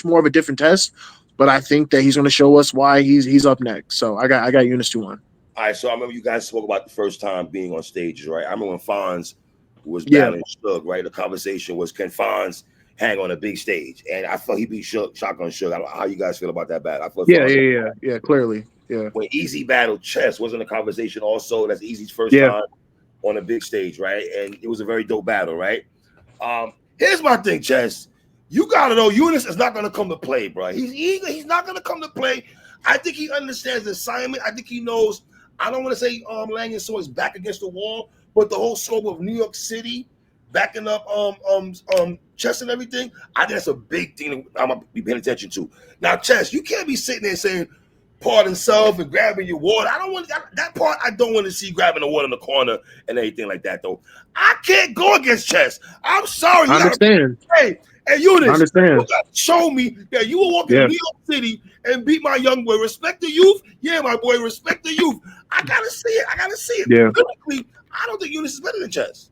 more of a different test. But I think that he's going to show us why he's up next. So I got Ununice 2-1. All right, so I remember you guys spoke about the first time being on stages, right? I remember when Fonz was battling Suge, right? The conversation was, can Fonz hang on a big stage? And I felt he beat Shotgun Suge. I don't know how you guys feel about that battle. I felt yeah, clearly. Yeah. When Eazy battled Chess, wasn't a conversation also? That's Eazy's first time on a big stage, right? And it was a very dope battle, right? Here's my thing, Chess. You gotta know Ununice is not gonna come to play, bro. He's not gonna come to play. I think he understands the assignment. I think he knows. I don't want to say Lang & Sword's back against the wall, but the whole scope of New York City backing up Chess and everything, I think that's a big thing that I'm gonna be paying attention to. Now, Chess, you can't be sitting there saying pardon self and grabbing your water. I don't want that part. I don't want to see grabbing the water in the corner and anything like that, though. I can't go against Chess. I'm sorry. I understand. Hey, Ununice, I understand. You gotta show me that you will walk in New York City and beat my young boy. Respect the youth. Yeah, my boy, respect the youth. I gotta see it. Yeah. Lyrically, I don't think Ununice is better than Chess.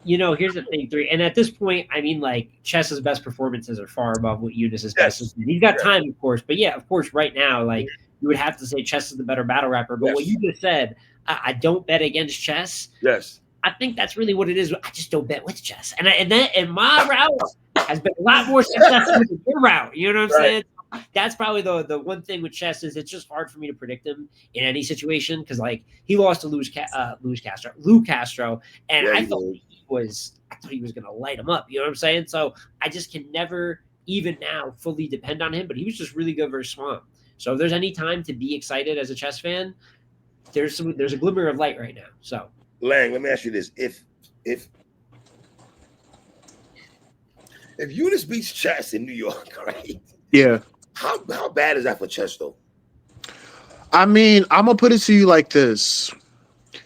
You know, here's the thing, 3. And at this point, I mean, like, Chess's best performances are far above what Ununice's best is. He's got time, of course. But yeah, of course, right now, like, you would have to say Chess is the better battle rapper. But what you just said, I don't bet against Chess. Yes. I think that's really what it is. I just don't bet with Chess. And my route, has been a lot more successful with your route. You know what I'm saying? That's probably the one thing with Chess is it's just hard for me to predict him in any situation because like he lost to Lou Castro, and I thought he was going to light him up. You know what I'm saying? So I just can never even now fully depend on him. But he was just really good versus Swamp. So if there's any time to be excited as a Chess fan, there's a glimmer of light right now. So Lang, let me ask you this: if Ununice beats Chess in New York, right? Yeah. How bad is that for Chess though? I mean, I'm gonna put it to you like this.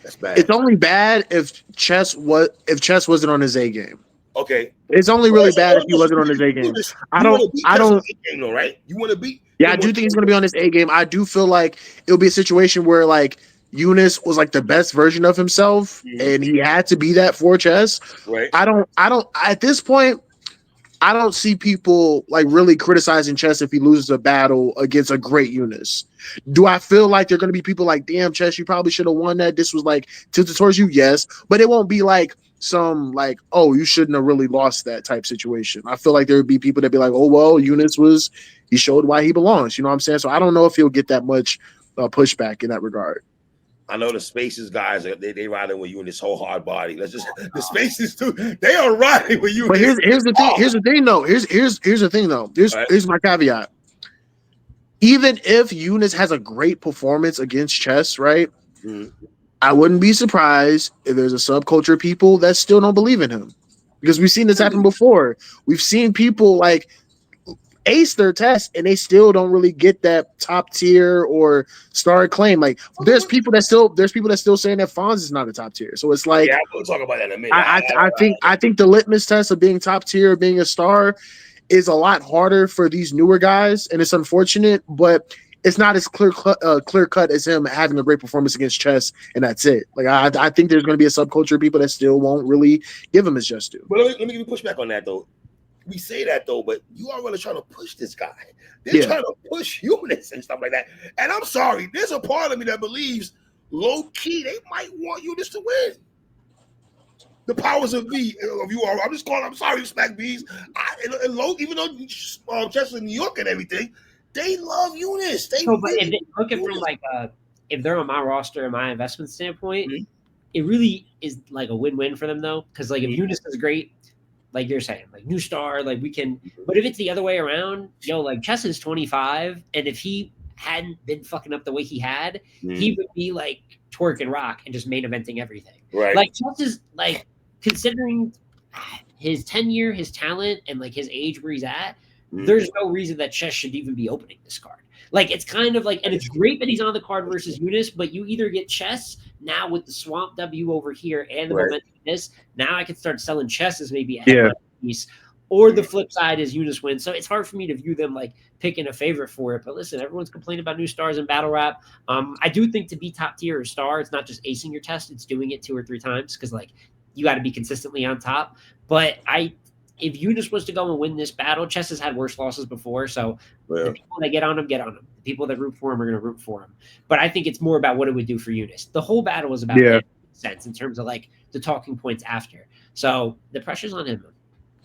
That's bad. It's only bad if Chess wasn't on his A game. Okay. It's only really bad if he wasn't on his A game. I don't. Game though, right? You want to beat? Yeah, I do think he's going to be on his A game. I do feel like it'll be a situation where like Ununice was like the best version of himself, and he had to be that for Chess. Right. I don't. At this point, I don't see people like really criticizing Chess if he loses a battle against a great Ununice. Do I feel like there are going to be people like, damn, Chess, you probably should have won that. This was like tilted towards you, yes, but it won't be like some like, oh, you shouldn't have really lost that type situation. I feel like there would be people that be like, oh, well, he showed why he belongs. You know what I'm saying? So I don't know if he'll get that much pushback in that regard. I know the Spaces guys they riding with you in this whole hard body. Let's just the Spaces too. They are riding with you. But here's the thing. Here's the thing though. Here's the thing though. Here's my caveat. Even if Ununice has a great performance against Chess, right? I wouldn't be surprised if there's a subculture of people that still don't believe in him. Because we've seen this happen before. We've seen people like ace their test and they still don't really get that top tier or star claim. Like there's people that still saying that Fonz is not a top tier. So it's like we'll talk about that in a minute. I think the litmus test of being top tier, being a star, is a lot harder for these newer guys, and it's unfortunate, but it's not as clear cut as him having a great performance against Chess, and that's it. Like I think there's going to be a subculture of people that still won't really give him his just due. But let me give you pushback on that though. We say that though, but you are really trying to push this guy. They're trying to push Ununice and stuff like that. And I'm sorry, there's a part of me that believes low key they might want Ununice to win. The powers of B of you are. I'm sorry, Smack Bees. And low, even though Chess in New York and everything, they love Ununice. But if they look at from like if they're on my roster and my investment standpoint, it really is like a win-win for them though. Because like if Ununice is great, like you're saying, like new star, like we can. But if it's the other way around, like Chess is 25, and if he hadn't been fucking up the way he had, he would be like Twork and Rock and just main eventing everything. Right. Like Chess is like considering his tenure, his talent, and like his age where he's at. There's no reason that Chess should even be opening this card. Like it's kind of like, and it's great that he's on the card versus Ununice, but you either get Chess now with the Swamp W over here and the momentum this. Now I can start selling Chess as maybe a headline piece, or the flip side is Ununice wins. So it's hard for me to view them like picking a favorite for it. But listen, everyone's complaining about new stars in battle rap. I do think to be top tier or star, it's not just acing your test; it's doing it 2 or 3 times because like you got to be consistently on top. But if Ununice was to go and win this battle, Chess has had worse losses before. So the people that get on him, get on him. The people that root for him are going to root for him. But I think it's more about what it would do for Ununice. The whole battle was about sense in terms of like the talking points after. So the pressure's on him.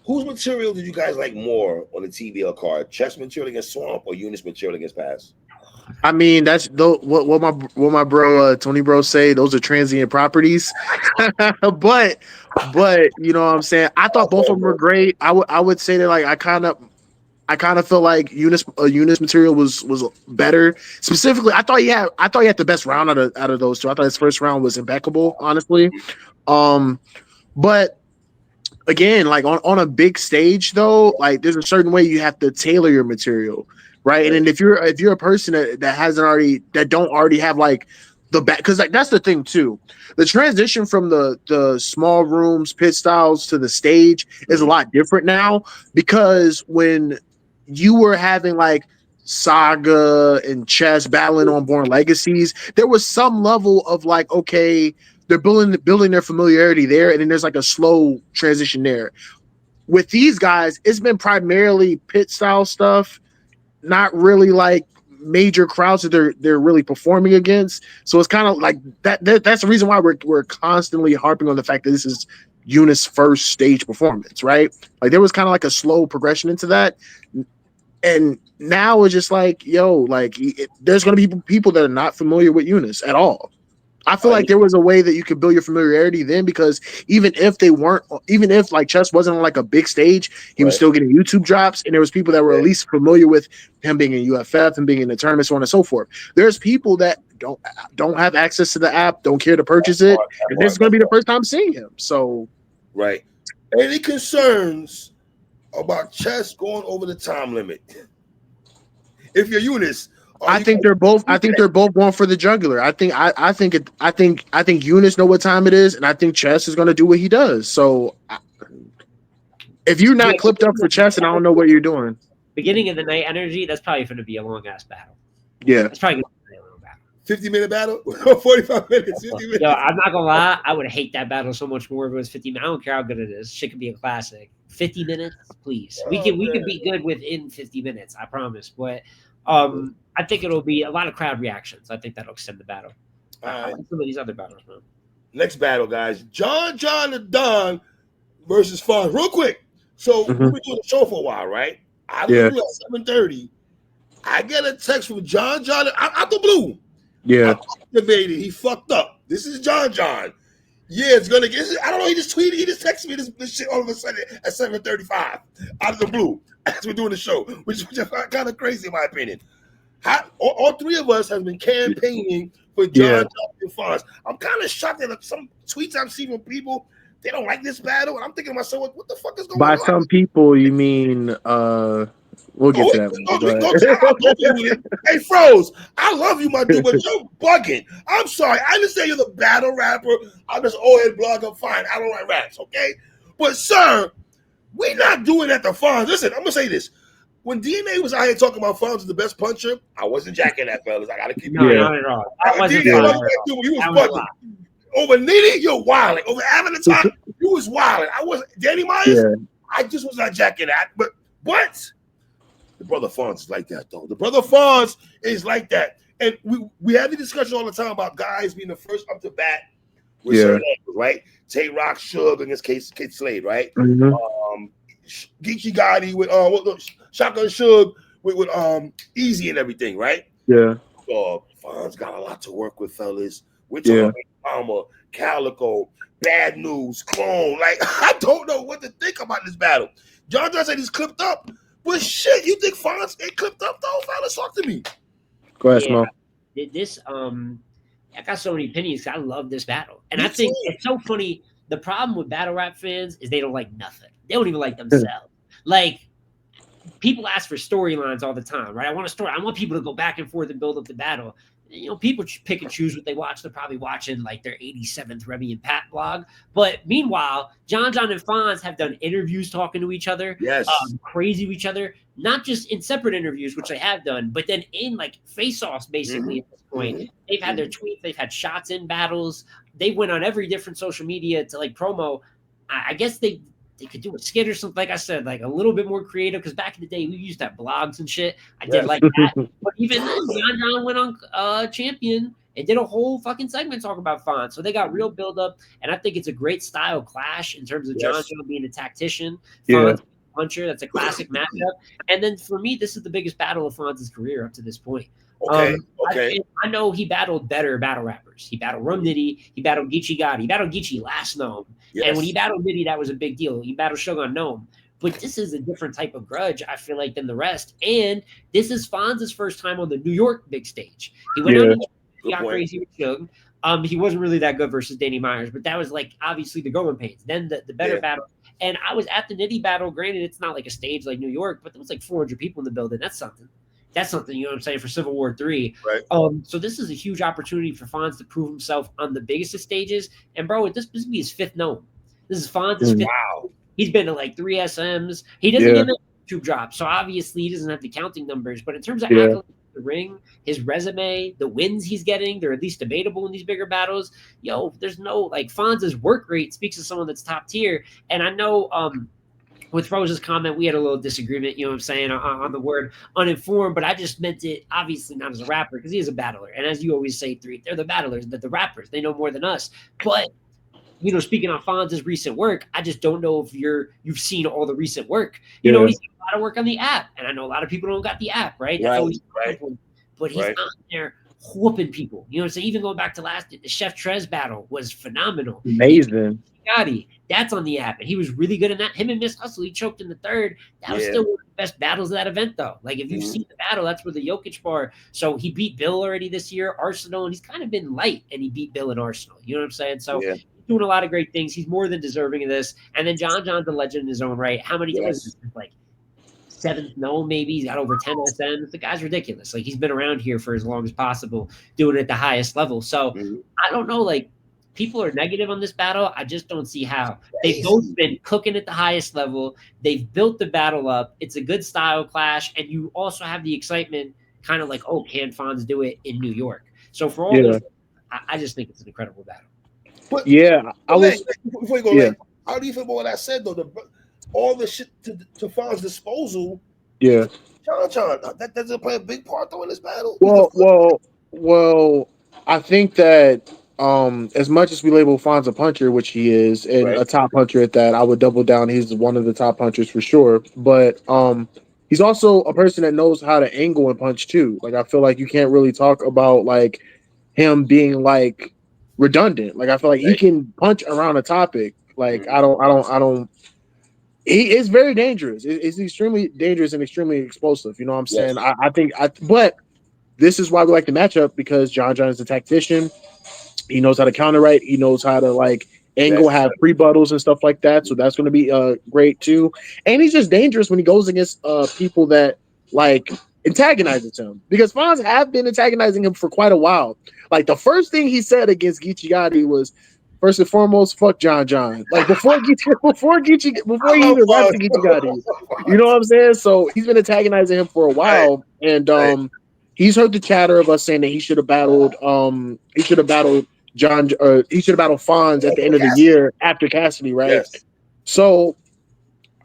Whose material did you guys like more on the TBL card? Chess material against Swamp or Ununice material against Pass? I mean, that's what my bro Tony Bro say. Those are transient properties, but you know what I'm saying. I thought both of them were great. I would say that like I kind of feel like Ununice material was better. Specifically, I thought he had the best round out of those two. I thought his first round was impeccable, honestly. But again, like on a big stage though, like there's a certain way you have to tailor your material. Right. And then if you're a person that don't already have like the back, because like that's the thing too. The transition from the small rooms, pit styles to the stage is a lot different now, because when you were having like Saga and Chess battling on Born Legacies, there was some level of like, okay, they're building their familiarity there, and then there's like a slow transition there. With these guys, it's been primarily pit style stuff. Not really like major crowds that they're really performing against. So it's kind of like that's the reason why we're constantly harping on the fact that this is Eunice's first stage performance, right? Like there was kind of like a slow progression into that. And now it's just like, yo, like there's going to be people that are not familiar with Eunice at all. I feel like there was a way that you could build your familiarity then, because even if like Chess wasn't on like a big stage, he was still getting YouTube drops, and there was people that were at least familiar with him being in UFF and being in the tournament, so on and so forth. There's people that don't have access to the app, don't care to purchase it, and this is going to be the first time seeing him. So, right. Any concerns about Chess going over the time limit? If you're Eunice, I think they're both going for the jugular. I think Eunice know what time it is, and I think Chess is going to do what he does. So, if you're not clipped up for Chess, and I don't know what you're doing. Beginning of the night energy, that's probably going to be a long ass battle. Yeah, it's probably going to be a long battle. 50-minute battle, 45 minutes, 50 minutes. Yo, I'm not gonna lie, I would hate that battle so much more if it was 50 minutes. I don't care how good it is. Shit could be a classic. 50 minutes, please. We could be good within 50 minutes. I promise. But I think it'll be a lot of crowd reactions. I think that'll extend the battle. Some of these other battles, man. Next battle, guys. John the Don versus Fonz. Real quick. So we've been doing the show for a while, right? I was at 7:30. I get a text from John out the blue. Yeah. Activated. He fucked up. This is John. Yeah, it's gonna get. I don't know. He just tweeted. He just texted me this shit all of a sudden at 7:35 out of the blue as we're doing the show, which is kind of crazy in my opinion. All three of us have been campaigning for John and Fonz. I'm kind of shocked at some tweets I've seen from people. They don't like this battle, and I'm thinking to myself, what the fuck is going on? By some people, you mean we'll get to that. Hey, Froze, I love you, my dude, but you're bugging. I'm sorry. I understand you're the battle rapper. I'm just old-head blogger. Fine. I don't like raps, okay? But, sir, we're not doing that to Fonz. Listen, I'm going to say this. When DNA was out here talking about Fonz as the best puncher, I wasn't jacking that, fellas. I got to keep it real. Not at all. That wasn't he was bugging. Over Nitty, you're wilding. Over Avatar, you was wilding. I wasn't. Danny Myers, I just was not jacking that. But the brother Fonz is like that, though. The brother Fonz is like that. And we have the discussion all the time about guys being the first up to bat with certain angles, right? Tay Rock, Suge against Kid Slade, right? Geechee Gotti with Shotgun Suge with Eazy and everything, right? Yeah. Fonz got a lot to work with, fellas. We're talking about Palmer, Calico, Bad News, Clone. Like, I don't know what to think about this battle. John said he's clipped up. But shit, you think Fonz ain't clipped up though? Fellas, talk to me. Go ahead, Smo. This I got so many opinions because I love this battle. And I think it's so funny. The problem with battle rap fans is they don't like nothing. They don't even like themselves. Like, people ask for storylines all the time, right? I want a story. I want people to go back and forth and build up the battle. You know, people pick and choose what they watch. They're probably watching like their 87th Remy and Pat blog. But meanwhile, John and Fonz have done interviews talking to each other, crazy to each other, not just in separate interviews, which they have done, but then in like face-offs, basically at this point. They've had their tweets. They've had shots in battles. They went on every different social media to like promo. I guess they could do a skit or something, like I said, like a little bit more creative, because back in the day we used to have blogs and shit. I did like that. But even then, John went on Champion and did a whole fucking segment talking about Fonz. So they got real build up, and I think it's a great style clash in terms of John being a tactician, Fonz being a puncher. That's a classic matchup. And then for me, this is the biggest battle of Fonz's career up to this point. I know he battled better battle rappers. He battled Rum Nitty. He battled Geechee Gotti. He battled Geechee last NOME. And when he battled Nitty, that was a big deal. He battled Suge on NOME. But this is a different type of grudge, I feel like, than the rest. And this is Fonz's first time on the New York big stage. He went on he got crazy with Suge. He wasn't really that good versus Danny Myers, but that was like obviously the growing pains. Then the better battle. And I was at the Nitty battle. Granted, it's not like a stage like New York, but there was like 400 people in the building. That's something. You know what I'm saying, for Civil War 3. Right. So this is a huge opportunity for Fonz to prove himself on the biggest of stages. And bro, this will be his fifth NOME. This is Fonz's fifth. Wow. He's been to like 3 SMs. He doesn't get a YouTube drop, so obviously he doesn't have the counting numbers. But in terms of accolades, the ring, his resume, the wins he's getting, they're at least debatable in these bigger battles. There's no like Fonz's work rate speaks to someone that's top tier. And I know with Rose's comment, we had a little disagreement, you know what I'm saying, on the word uninformed, but I just meant it obviously not as a rapper because he is a battler. And as you always say, they're the battlers, the rappers. They know more than us. But, you know, speaking on Fonz's recent work, I just don't know if you've seen all the recent work. You know, he's done a lot of work on the app. And I know a lot of people don't got the app, right? That's always important. But he's on there whooping people. You know what I'm saying? Even going back to the Chef Trez battle was phenomenal. Amazing. Gotti, that's on the app, and he was really good in that. Him and Miss Hustle, he choked in the third. That was still one of the best battles of that event, though. Like, if you've seen the battle, that's where the Jokic bar. So he beat Bill already this year, Arsenal, and he's kind of been light, and he beat Bill in Arsenal. You know what I'm saying? So he's doing a lot of great things. He's more than deserving of this. And then John John's a legend in his own right. How many was this? Like 7th NOME, maybe. He's got over 10 SMs. The guy's ridiculous. Like, he's been around here for as long as possible, doing it at the highest level. So I don't know, like, people are negative on this battle. I just don't see how. They've both been cooking at the highest level. They've built the battle up. It's a good style clash. And you also have the excitement, kind of like, oh, can Fonz do it in New York? So for all those, I just think it's an incredible battle. But, before you go, how do you feel about what I said, though? All the shit to Fonz's disposal. Yeah. John, that doesn't play a big part, though, in this battle? Well, I think that as much as we label Fonz a puncher, which he is, and a top puncher at that, I would double down. He's one of the top punchers for sure. But he's also a person that knows how to angle and punch too. Like, I feel like you can't really talk about like him being like redundant. Like, I feel like he can punch around a topic. Like, I don't. He is very dangerous. It's extremely dangerous and extremely explosive. You know what I'm saying? But this is why we like the matchup, because John is a tactician. He knows how to counter right. He knows how to like angle, have rebuttals and stuff like that. So that's going to be great too. And he's just dangerous when he goes against people that like antagonizes him, because Fonz have been antagonizing him for quite a while. Like, the first thing he said against Geechee Gotti was, first and foremost, fuck John. Like, before he even rapped to Geechee Gotti. You know what I'm saying? So he's been antagonizing him for a while, and he's heard the chatter of us saying that he should have battled John, he should have battled Fonz at the end of the year after Cassidy, right? Yes. So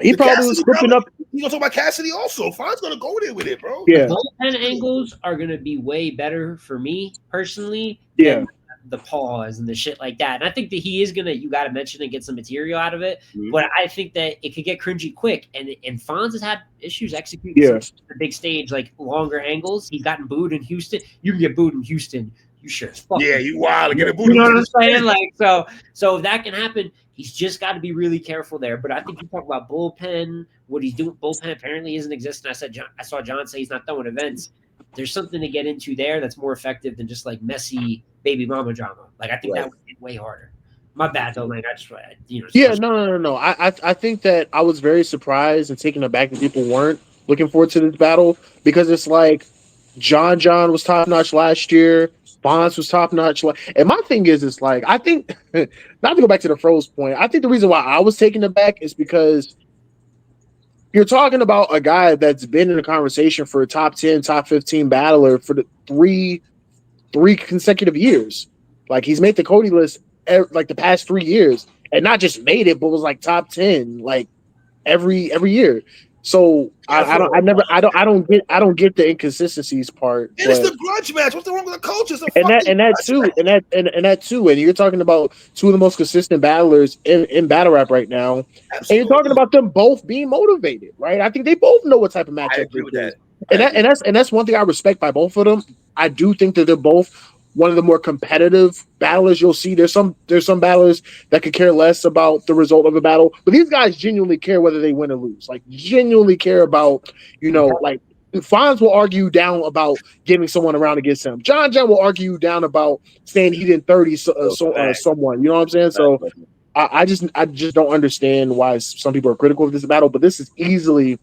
he probably was scripting up. You gonna talk about Cassidy also? Fonz gonna go there with it, bro. Yeah. The bullpen angles are gonna be way better for me personally than the pause and the shit like that. And I think that he is gonna, you gotta mention and get some material out of it. But I think that it could get cringy quick. And Fonz has had issues executing the big stage, like longer angles. He's gotten booed in Houston. You can get booed in Houston. You sure as fuck. Yeah, you wild. Get a booed. You know what I'm saying? Like, so if that can happen, he's just got to be really careful there. But I think you talk about bullpen, what he's doing. Bullpen apparently isn't existing. I saw John say he's not done with events. There's something to get into there that's more effective than just like messy baby mama drama. Like, I think that would be way harder. My bad though, man. I just No. I think that I was very surprised and taken aback that people weren't looking forward to this battle, because it's like John was top notch last year. Fonz was top notch. And my thing is, it's like, I think, not to go back to the Froze point, I think the reason why I was taken aback is because you're talking about a guy that's been in a conversation for a top 10, top 15 battler for the three consecutive years. Like, he's made the Cody list like the past 3 years, and not just made it, but was like top 10 like every year. So I don't get the inconsistencies part. It's the grudge match. What's wrong with the coach? That too. And you're talking about two of the most consistent battlers in battle rap right now. Absolutely. And you're talking about them both being motivated, right? I think they both know what type of matchup. I agree with that. And that's one thing I respect by both of them. I do think that they're both one of the more competitive battlers you'll see. There's some battlers that could care less about the result of a battle, but these guys genuinely care whether they win or lose. Like, genuinely care about, like, Fonz will argue down about giving someone around against him. John will argue down about saying he didn't 30 someone. You know what I'm saying? So I just don't understand why some people are critical of this battle, but this is easily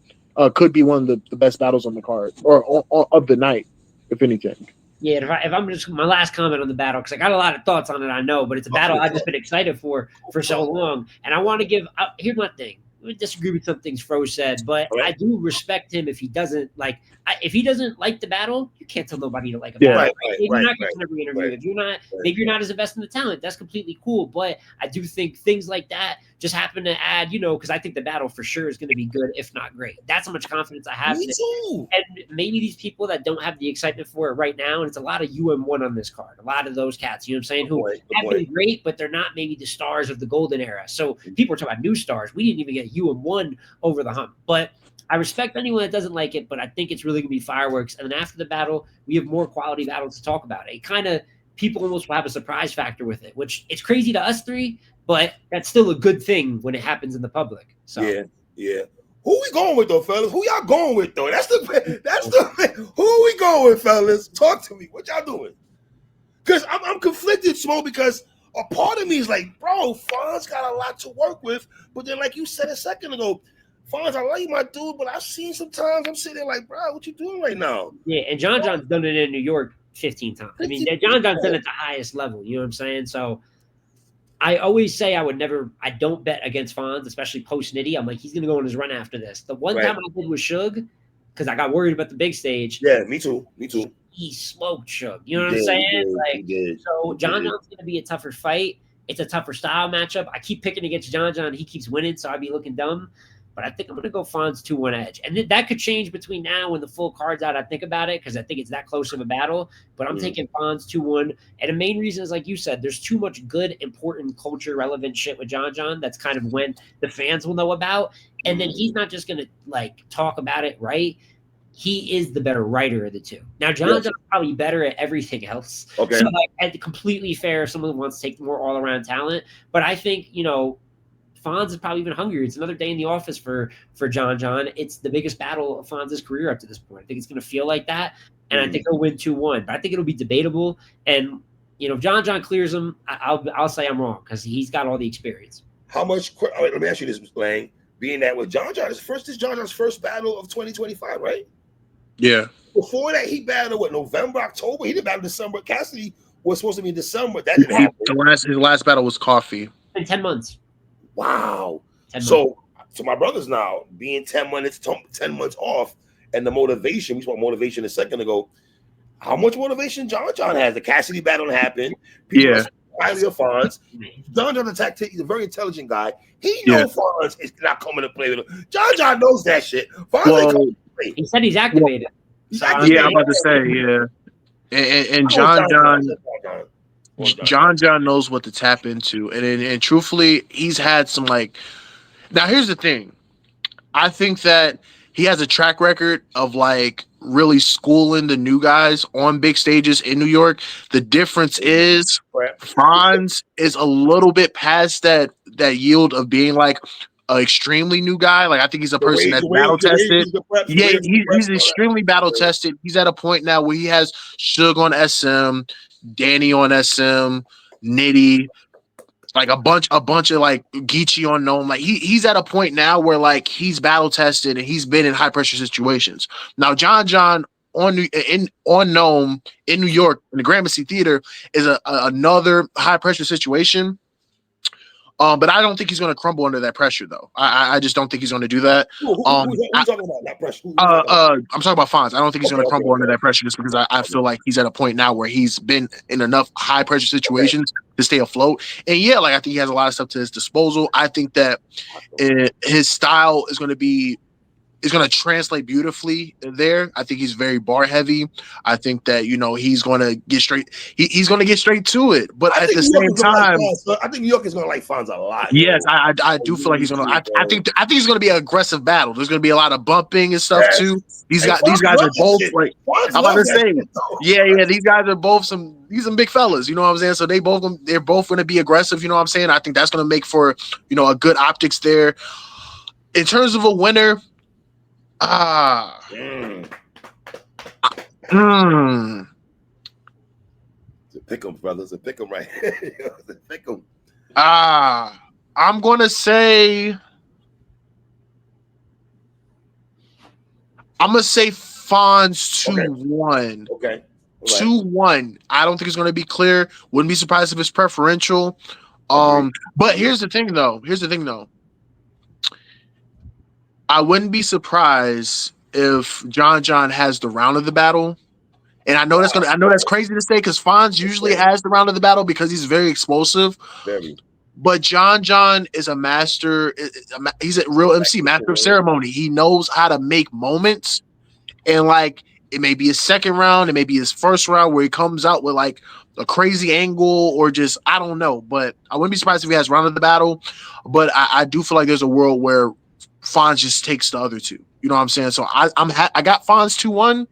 could be one of the best battles on the card or of the night, if anything. Yeah, if I'm just my last comment on the battle, because I got a lot of thoughts on it, I know, but it's a battle I've just been excited for so long, and I want to give. Here's my thing. I disagree with some things Froze said, but I do respect him if he doesn't like. if he doesn't like the battle, you can't tell nobody to like a battle. If you're not getting every interview, if you're not, maybe you're not as invested in the talent, that's completely cool. But I do think things like that just happen to add, because I think the battle for sure is going to be good, if not great. That's how much confidence I have. Me too. And maybe these people that don't have the excitement for it right now, and it's a lot of UM1 on this card, a lot of those cats, you know what I'm saying, who have been great, but they're not maybe the stars of the golden era. So people are talking about new stars. We didn't even get UM1 over the hump. But I respect anyone that doesn't like it, but I think it's really going to be fireworks. And then after the battle, we have more quality battles to talk about. It kind of, people almost will have a surprise factor with it, which it's crazy to us three, but that's still a good thing when it happens in the public. So yeah. Who we going with though, fellas? Who y'all going with though? That's the who we going with, fellas? Talk to me. What y'all doing? Because I'm conflicted, Smo, because a part of me is like, bro, Fonz got a lot to work with, but then like you said a second ago, Fonz, I like my dude, but I've seen sometimes I'm sitting there like, bro, what you doing right now? Yeah, and John John's done it in New York 15 times. I mean, John John's done it at the highest level. You know what I'm saying? So I always say I don't bet against Fonz, especially post Nitty. I'm like, he's going to go on his run after this. The one time I did with Suge, because I got worried about the big stage. Yeah, me too. He smoked Suge. You know what I'm saying? So John John's going to be a tougher fight. It's a tougher style matchup. I keep picking against John John. He keeps winning, so I'd be looking dumb. But I think I'm going to go Fonz 2-1 edge. And that could change between now and the full card's out. I think about it because I think it's that close of a battle. But I'm taking Fonz 2-1. And the main reason is, like you said, there's too much good, important, culture-relevant shit with John John that's kind of when the fans will know about. And then he's not just going to, like, talk about it, right? He is the better writer of the two. Now, John John's probably better at everything else. Okay. So, like, completely fair if someone wants to take more all-around talent. But I think, Fonz is probably even hungrier. It's another day in the office for John John. It's the biggest battle of Fonz's career up to this point. I think it's going to feel like that, and I think he'll win 2-1. But I think it'll be debatable. And if John John clears him, I'll say I'm wrong because he's got all the experience. How much? Let me ask you this, Lang. Being that with John John, this is John John's first battle of 2025, right? Yeah. Before that, he battled November, October. He didn't battle December. Cassidy was supposed to be in December. That didn't happen. His last battle was Coffee. In 10 months. Wow. So my brothers now being 10 months off, and the motivation, we spoke motivation a second ago. How much motivation John John has? The Cassidy battle happened. People are highly of Fonz. John John's a tactic. He's a very intelligent guy. He knows Fonz is not coming to play with him. John John knows that shit. Fonz ain't coming to play. He said he's activated. Yeah, I'm about to say, and John John knows what to tap into, and truthfully, he's had some Now, here's the thing. I think that he has a track record of really schooling the new guys on big stages in New York. The difference is Fonz is a little bit past that yield of being an extremely new guy. I think he's a person that's battle tested. Yeah, he's extremely battle tested. He's at a point now where he has Suge on SM, Danny on SM, Nitty, a bunch of Geechee on NOME. He's at a point now where he's battle tested and he's been in high pressure situations. Now John John on NOME in New York in the Gramercy Theater is another high pressure situation. But I don't think he's going to crumble under that pressure, though. I just don't think he's going to do that. Who's talking about that pressure? I'm talking about Fonz. I don't think he's going to crumble under that pressure just because I feel like he's at a point now where he's been in enough high pressure situations to stay afloat. And yeah, I think he has a lot of stuff to his disposal. I think that his style is going to translate beautifully there. I think he's very bar heavy. I think that he's going to get straight. He's going to get straight to it. But at the same time, I think New York is going to like Fonz a lot. Yes, I do feel like he's going to. I think he's going to be an aggressive battle. There's going to be a lot of bumping and stuff too. These guys are both I'm about to say, yeah. These guys are both some big fellas. You know what I'm saying? So they're both going to be aggressive. You know what I'm saying? I think that's going to make for a good optics there. In terms of a winner. It's a pick 'em, brothers. A pick 'em right here. It's a pick 'em. I'm gonna say Fonz 2-1. Okay. 2-1. I don't think it's gonna be clear. Wouldn't be surprised if it's preferential. But here's the thing though. I wouldn't be surprised if John has the round of the battle. And I know that's crazy to say because Fonz usually has the round of the battle because he's very explosive. Very. But John is a master. He's a real MC, master of ceremony. He knows how to make moments. And like it may be his second round, it may be his first round where he comes out with like a crazy angle or just I don't know. But I wouldn't be surprised if he has round of the battle. But I do feel like there's a world where Fonz just takes the other two. You know what I'm saying? So I got Fonz 2-1.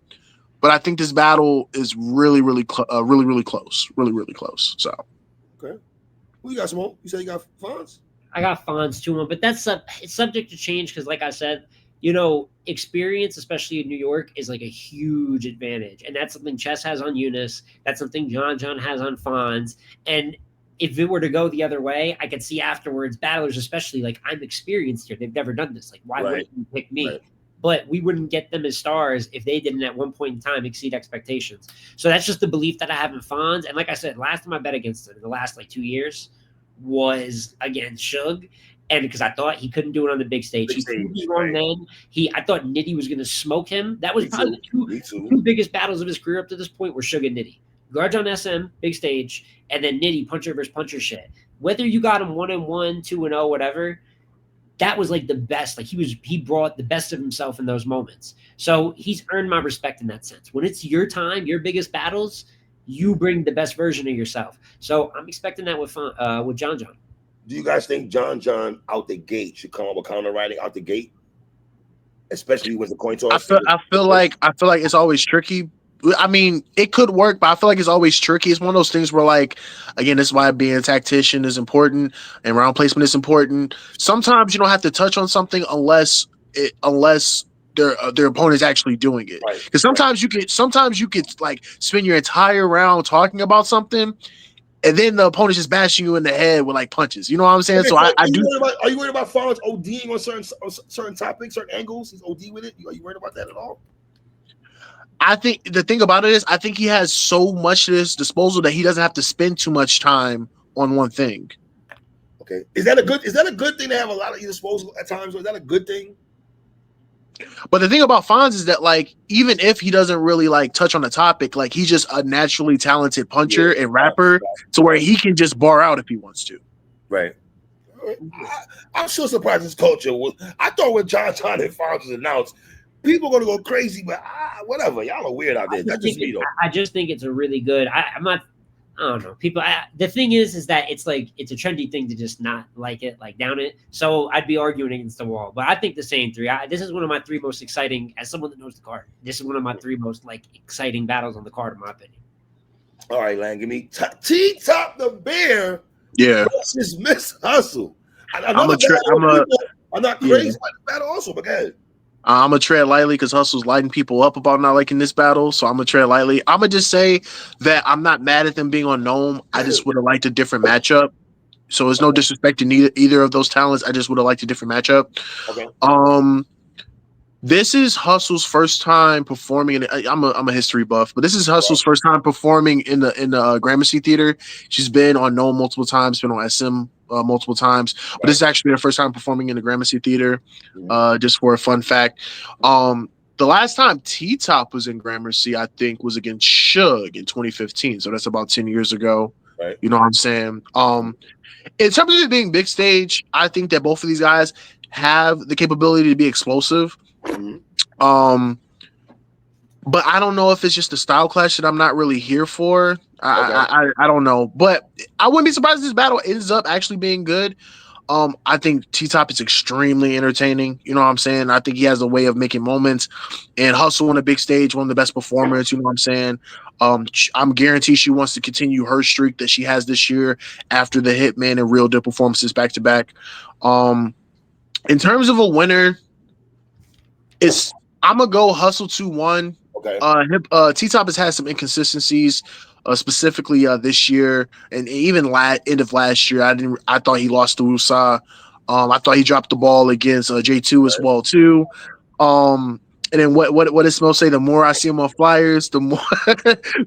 But I think this battle is really close, really close. So, okay, who you got, Smoke? You said you got Fonz. I got Fonz 2-1, but it's subject to change because, like I said, experience, especially in New York, is like a huge advantage, and that's something Chess has on Ununice. That's something John has on Fonz, and if it were to go the other way, I could see afterwards battlers, especially like I'm experienced here. They've never done this. Like, why wouldn't you pick me? Right. But we wouldn't get them as stars if they didn't at one point in time exceed expectations. So that's just the belief that I have in Fonz. And like I said, last time I bet against him in the last like 2 years was against Suge. And because I thought he couldn't do it on the big stage. He proved me wrong then. I thought Nitty was going to smoke him. That was probably the two biggest battles of his career up to this point were Suge and Nitty. Guards on SM, big stage, and then Nitty, puncher versus puncher shit. Whether you got him 1-1, 2-0, whatever, that was like the best. Like he brought the best of himself in those moments. So he's earned my respect in that sense. When it's your time, your biggest battles, you bring the best version of yourself. So I'm expecting that with John. Do you guys think John out the gate should come up with counter writing out the gate, especially with the coin toss? I feel like it's always tricky. I mean, it could work, but I feel like it's always tricky. It's one of those things where, like, again, this is why being a tactician is important and round placement is important. Sometimes you don't have to touch on something unless their opponent's actually doing it. Because sometimes you could like spend your entire round talking about something, and then the opponent's just bashing you in the head with like punches. You know what I'm saying? Okay, so I do. Are you worried about Fonz ODing on certain topics, certain angles? He's OD with it. Are you worried about that at all? I think the thing about it is I think he has so much at his disposal that he doesn't have to spend too much time on one thing. Okay. Is that a good thing to have a lot at your disposal at times, or is that a good thing? But the thing about Fonz is that, like, even if he doesn't really like touch on the topic, like he's just a naturally talented puncher and rapper to where he can just bar out if he wants to. Right. I'm still surprised this culture was. I thought when John and Fonz was announced, people are going to go crazy, but whatever. Y'all are weird out there. That's just me, though. I just think it's a really good. I'm not. I don't know. People. The thing is that it's like it's a trendy thing to just not like it, like down it. So I'd be arguing against the wall. But I think the same three. This is one of my three most exciting. As someone that knows the card, this is one of my three most like exciting battles on the card, in my opinion. All right, Lang, give me T-Top the Bear. Yeah. Versus Miss Hustle. I'm not crazy about the battle also, but go ahead. I'm going to tread lightly because Hustle's lighting people up about not liking this battle. So I'm going to tread lightly. I'm going to just say that I'm not mad at them being on NOME. I just would have liked a different matchup. So there's no disrespect to either of those talents. I just would have liked a different matchup. Okay. This is Hustle's first time performing. I'm a history buff, but this is Hustle's first time performing in the Gramercy Theater. She's been on NOME multiple times, been on SM multiple times, but this is actually her first time performing in the Gramercy Theater. Just for a fun fact, the last time T-Top was in Gramercy, I think, was against Suge in 2015. So that's about 10 years ago. Right. You know what I'm saying? In terms of it being big stage, I think that both of these guys have the capability to be explosive. But I don't know if it's just a style clash that I'm not really here for. I don't know, but I wouldn't be surprised if this battle ends up actually being good. I think T-Top is extremely entertaining. You know what I'm saying? I think he has a way of making moments, and Hustle on a big stage, one of the best performers. You know what I'm saying? I'm guaranteed she wants to continue her streak that she has this year after the Hitman and Real Deal performances back to back. In terms of a winner, I'm gonna go Hustle 2-1. Okay. T-Top has had some inconsistencies, specifically this year and even end of last year. I thought he lost to Wusa. I thought he dropped the ball against J2 as well too. And then what does Smo say? The more I see him on flyers, the more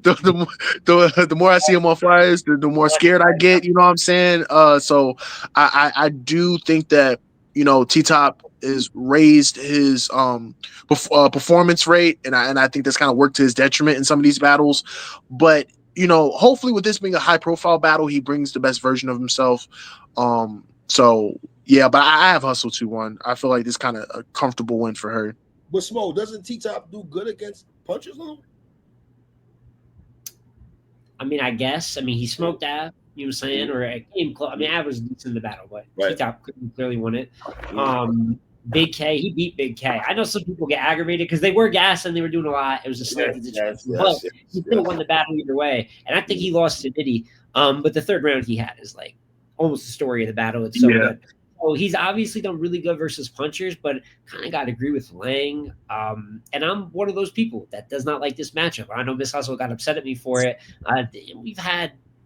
the more I see him on flyers, the more scared I get. You know what I'm saying? So I do think that T-Top is raised his performance rate, and I think that's kind of worked to his detriment in some of these battles. But hopefully with this being a high profile battle, he brings the best version of himself. So yeah, but I have Hustle 2-1. I feel like this kind of a comfortable win for her. But Smo, doesn't T-Top do good against punches though? I mean, I guess. I mean, he smoked Av, you know what I'm saying? Or it came close. I mean, Av was decent in the battle, but T-Top clearly won it. Big K, he beat Big K. I know some people get aggravated because they were gassed and they were doing a lot. It was a slanted situation, but he still won the battle either way. And I think he lost to Diddy. But the third round he had is like almost the story of the battle. It's so good. So he's obviously done really good versus punchers, but kind of got to agree with Lang. And I'm one of those people that does not like this matchup. I know Miss Hustle got upset at me for it.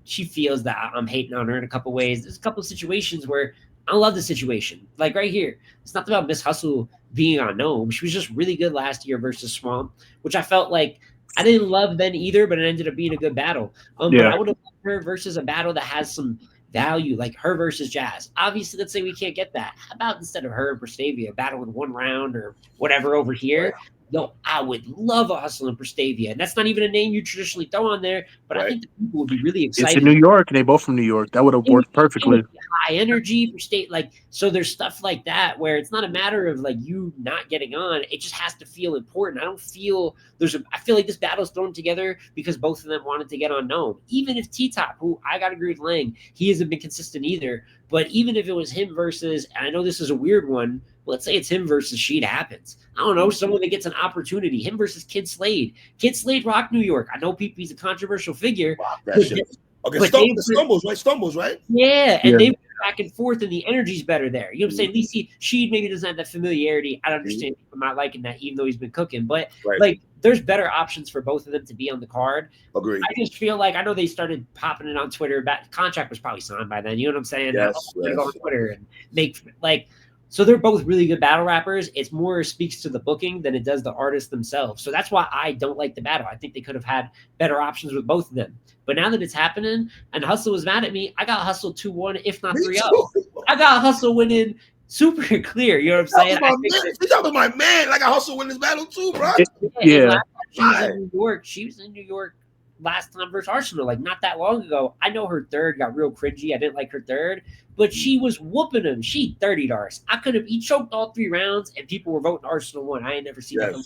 She feels that I'm hating on her in a couple ways. There's a couple of situations where I love the situation. Like right here, it's not about Miss Hustle being on NOME. She was just really good last year versus Swamp, which I felt like I didn't love then either, but it ended up being a good battle. But I would have loved her versus a battle that has some value, like her versus Jazz. Obviously, let's say we can't get that. How about instead of her and Prestavia battling 1 round or whatever over here? Yo, I would love a Hustle in Prestavia. And that's not even a name you traditionally throw on there, but I think the people would be really excited. It's in New York, and they both from New York. That would have worked perfectly. High energy for state, so there's stuff like that where it's not a matter of like you not getting on. It just has to feel important. I don't feel I feel like this battle's thrown together because both of them wanted to get on NOME. Even if T-Top, who I got to agree with Lang, he hasn't been consistent either. But even if it was him versus, and I know this is a weird one, let's say it's him versus Sheed Happens. I don't know, someone that gets an opportunity. Him versus Kid Slade. Kid Slade rock New York. I know he's a controversial figure. Okay, Stumbles, right? Yeah, and they went back and forth, and the energy's better there. You know what I'm saying? At least Sheed maybe doesn't have that familiarity. I don't understand people not liking that, even though he's been cooking. But there's better options for both of them to be on the card. Agreed. I just feel like I know they started popping it on Twitter. Contract was probably signed by then. You know what I'm saying? Yes. Go on Twitter and make so they're both really good battle rappers. It's more speaks to the booking than it does the artists themselves. So that's why I don't like the battle. I think they could have had better options with both of them. But now that it's happening and Hustle was mad at me, I got Hustle 2-1, if not 3-0. I got Hustle winning super clear. You know what I'm saying? He's talking my man. Like I Hustle win this battle too, bro. She was in New York last time versus Arsenal, like not that long ago. I know her third got real cringy. I didn't like her third, but she was whooping him. She 30'd ours. He choked all 3 rounds, and people were voting Arsenal 1. I ain't never seen that.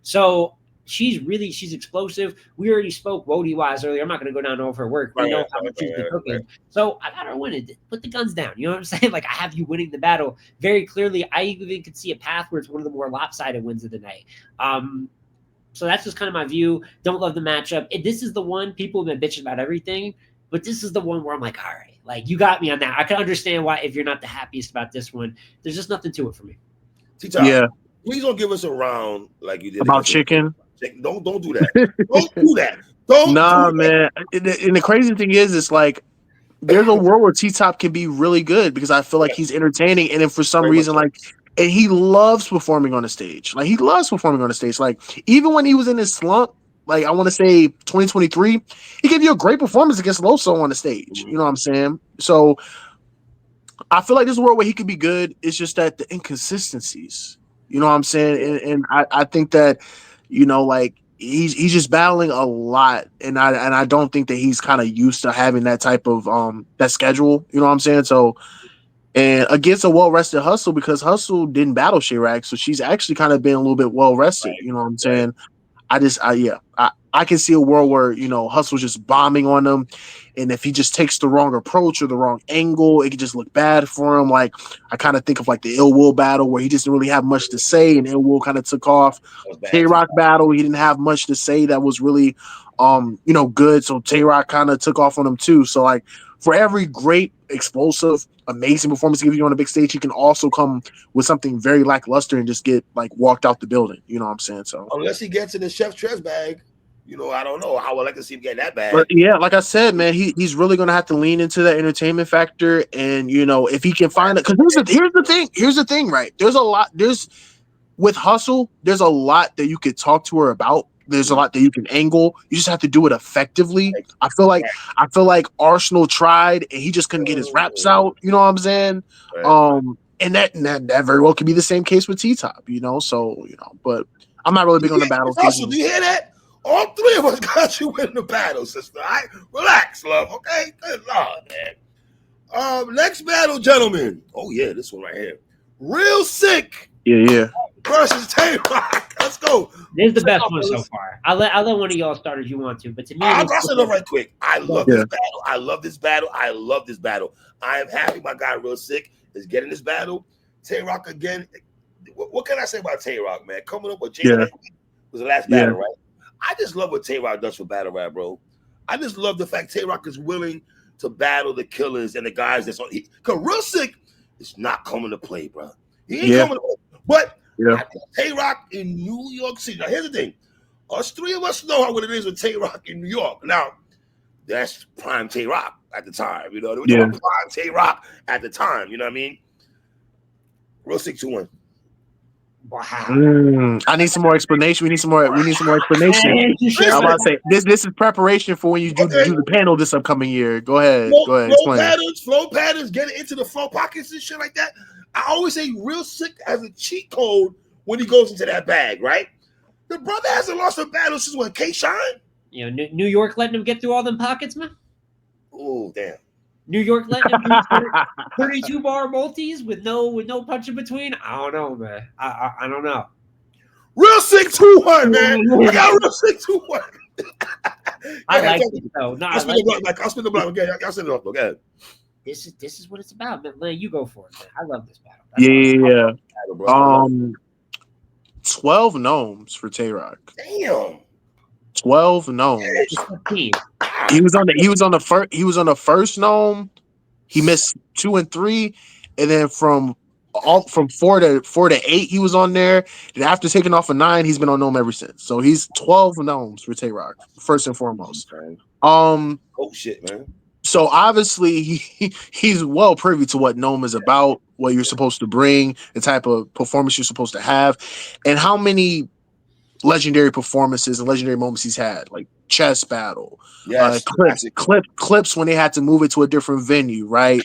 So she's explosive. We already spoke WOTY wise earlier. I'm not going to go down over her work. We know how much she's been cooking. So I got her winning. Put the guns down. You know what I'm saying? Like I have you winning the battle very clearly. I even could see a path where it's one of the more lopsided wins of the night. So that's just kind of my view. Don't love the matchup. This is the one people have been bitching about everything, but this is the one where I'm like, all right, like you got me on that. I can understand why if you're not the happiest about this one, there's just nothing to it for me. T-Top, please don't give us a round like you did about chicken. Don't do that. Don't do that. Don't. Man. And the crazy thing is, it's like there's a world where T-Top can be really good because I feel like he's entertaining, and then for some reason, and he loves performing on the stage. Like, he loves performing on the stage. Like, even when he was in his slump, like, I want to say 2023, he gave you a great performance against Loso on the stage. You know what I'm saying? So, I feel like there's a world where he could be good. It's just that the inconsistencies. You know what I'm saying? And I think that, he's just battling a lot. And I don't think that he's kind of used to having that type of, that schedule. You know what I'm saying? So, and against a well-rested Hustle, because Hustle didn't battle Chirac, so she's actually kind of been a little bit well-rested. You know what I'm saying? I can see a world where, Hustle's just bombing on him, and if he just takes the wrong approach or the wrong angle, it could just look bad for him. Like, I kind of think of like the Ill Will battle where he just didn't really have much to say, and Ill Will kind of took off. Tay-Rock battle, he didn't have much to say that was really, good, so Tay-Rock kind of took off on him too. So, like, for every great, explosive, amazing performance to give you on a big stage, he can also come with something very lackluster and just get like walked out the building. You know what I'm saying? So unless he gets in the Chef Trez bag, I don't know. I would like to see him get that bag. But yeah, like I said, man, he's really gonna have to lean into that entertainment factor, and if he can find it, because here's the thing, right? With Hustle, there's a lot that you could talk to her about. There's a lot that you can angle. You just have to do it effectively. I feel like Arsenal tried and he just couldn't get his raps out. You know what I'm saying? and that very well could be the same case with T-Top, So but I'm not really big on the battles. Also, do you hear that? All three of us got you in the battle, sister. All right, relax, love. Okay, good Lord, man. Next battle, gentlemen. Oh yeah, this one right here. Real Sick. Yeah. Versus Twork. Let's go. This is the best one so far. I'll let one of y'all start if you want to, but to me, I'll say it right quick. I love this battle. I love this battle. I am happy my guy Real Sick is getting this battle. Twork again. What can I say about Twork, man? Coming up with Jay was the last battle, right? I just love what Twork does for battle rap, bro. I just love the fact Twork is willing to battle the killers and the guys that's on. Because Real Sick is not coming to play, bro. He ain't coming to play. But Twork in New York City. Now, here's the thing. Us three of us know what it is with Twork in New York. Now, that's prime Twork at the time. We're talking about prime Twork at the time. You know what I mean? Real Sick 2-1. Wow. I need some more explanation. We need some more explanation. I'm about to say this is preparation for when you do the panel this upcoming year. Go ahead. Explain. Flow patterns, getting into the flow pockets and shit like that. I always say Real Sick has a cheat code when he goes into that bag, right? The brother hasn't lost a battle since when K-Shine. New York letting him get through all them pockets, man. Oh damn. New York letting him do 32 bar multis with no punch in between. I don't know, man. I don't know. Real Sick 2-1, man. I got Real Sick 2-1. I like it though. No, I'll spin the block again. I'll send it off. Go ahead. This is what it's about, man. Len, you go for it, man. I love this battle. Yeah. 12 gnomes for Twork. Damn. 12 gnomes. He was on the first gnome. He missed 2 and 3, and then from 4 to 8 he was on there. And after taking off a 9, he's been on gnome ever since. So he's 12 gnomes for Twork, first and foremost. Oh shit, man. So obviously he's well privy to what gnome is about, what you're supposed to bring, the type of performance you're supposed to have, and how many legendary performances and legendary moments he's had, like chess battle, clips when they had to move it to a different venue, right?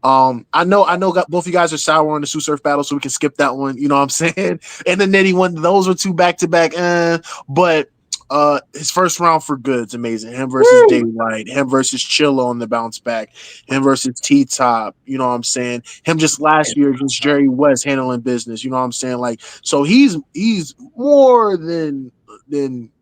I know both you guys are sour on the Sue Surf battle, so we can skip that one, you know what I'm saying? And the Nitty one, those were 2 back-to-back, but his first round for good's amazing. Him versus Daylight, him versus Chilla on the bounce back, him versus T-Top, you know what I'm saying? Him just last year against Jerry West handling business, you know what I'm saying? Like, so he's more than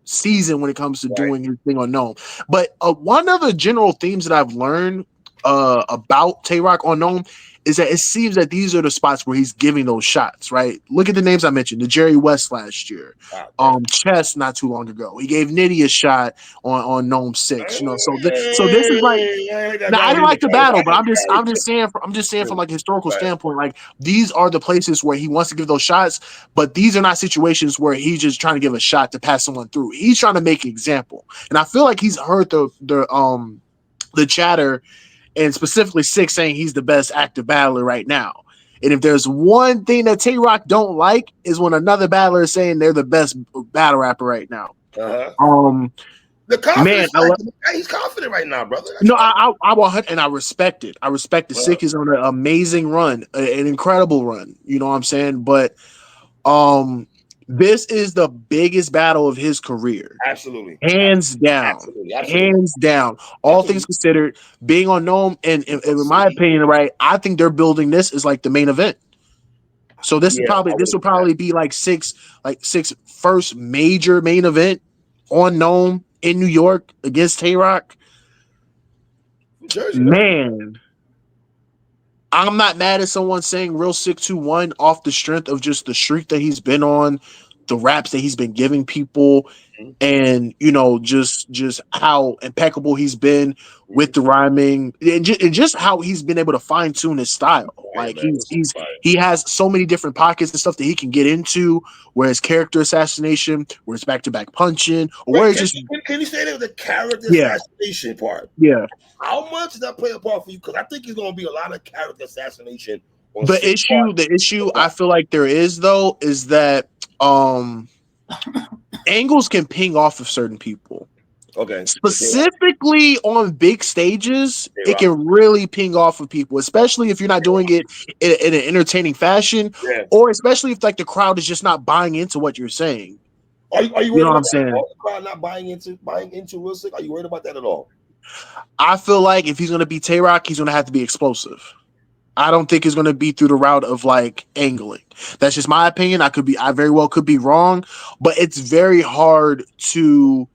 seasoned when it comes to doing his thing on Gnome. But one of the general themes that I've learned about Twork on Gnome is that it seems that these are the spots where he's giving those shots, right? Look at the names I mentioned, the Jerry West last year, Chess not too long ago. He gave Nitty a shot on Gnome 6, you know. So this is like, now I didn't like the battle, but I'm just saying from like a historical standpoint, like these are the places where he wants to give those shots, but these are not situations where he's just trying to give a shot to pass someone through. He's trying to make an example, and I feel like he's heard the chatter. And specifically 6 saying he's the best active battler right now. And if there's one thing that Twork don't like is when another battler is saying they're the best battle rapper right now. The confidence, he's confident right now, brother. I will, and I respect it. I respect the Sick is on an amazing run, an incredible run. You know what I'm saying? But this is the biggest battle of his career. Absolutely. Hands down. Hands down. All things considered, being on Gnome, and in my opinion, right, I think they're building this as like the main event. So this will probably be like six first major main event on Gnome in New York against Twork. Man. I'm not mad at someone saying Real Sick 2-1 off the strength of just the streak that he's been on, the raps that he's been giving people, and just how impeccable he's been with the rhyming, and just how he's been able to fine tune his style. Like he has so many different pockets and stuff that he can get into, where it's character assassination, where it's back-to-back punching, or where it's just. Can you say that with the character assassination part? Yeah. How much does that play a part for you? Because I think it's going to be a lot of character assassination. The issue I feel like there is, though, is that angles can ping off of certain people. Okay. Specifically on big stages, it can really ping off with people, especially if you're not doing it in an entertaining fashion, or especially if like the crowd is just not buying into what you're saying. Are you worried know what about I'm saying? The crowd not buying into Real Sick? Are you worried about that at all? I feel like if he's going to be Twork, he's going to have to be explosive. I don't think it's going to be through the route of like angling. That's just my opinion. I very well could be wrong, but it's very hard to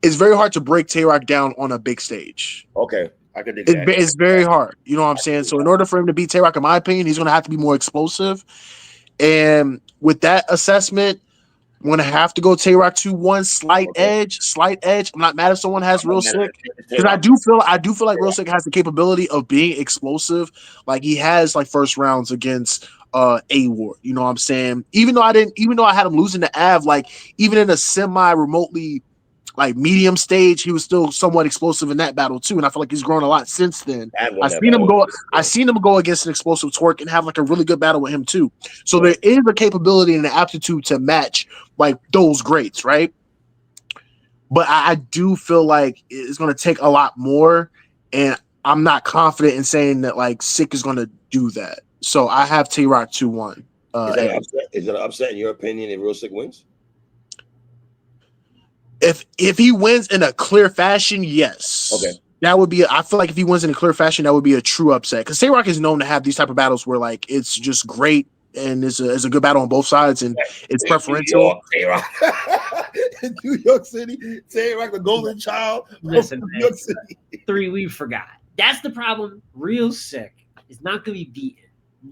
break Twork down on a big stage. Okay. I can dig that. It's very hard. You know what I'm saying? So in order for him to beat Twork, in my opinion, he's going to have to be more explosive. And with that assessment, I'm going to have to go Twork 2-1, slight edge. I'm not mad if someone has Real Sick, because I do feel like Real Sick has the capability of being explosive. Like he has like first rounds against A-Ward. You know what I'm saying? Even though I had him losing to Av, like even in a semi-remotely like medium stage, he was still somewhat explosive in that battle too. And I feel like he's grown a lot since then. I've seen him go against an explosive Twork and have like a really good battle with him too. So there is a capability and an aptitude to match like those greats, right? But I do feel like it's going to take a lot more, and I'm not confident in saying that like Sick is going to do that. So I have Twork 2-1. Is that an upset in your opinion if Real Sick wins? If he wins in a clear fashion, yes. Okay. That would be. I feel like if he wins in a clear fashion, that would be a true upset. Because Twork is known to have these type of battles where like it's just great and it's a good battle on both sides, and it's preferential. In New York City, Twork, the golden child. Listen, New York City. 3 we forgot. That's the problem. Real Sick is not going to be beaten.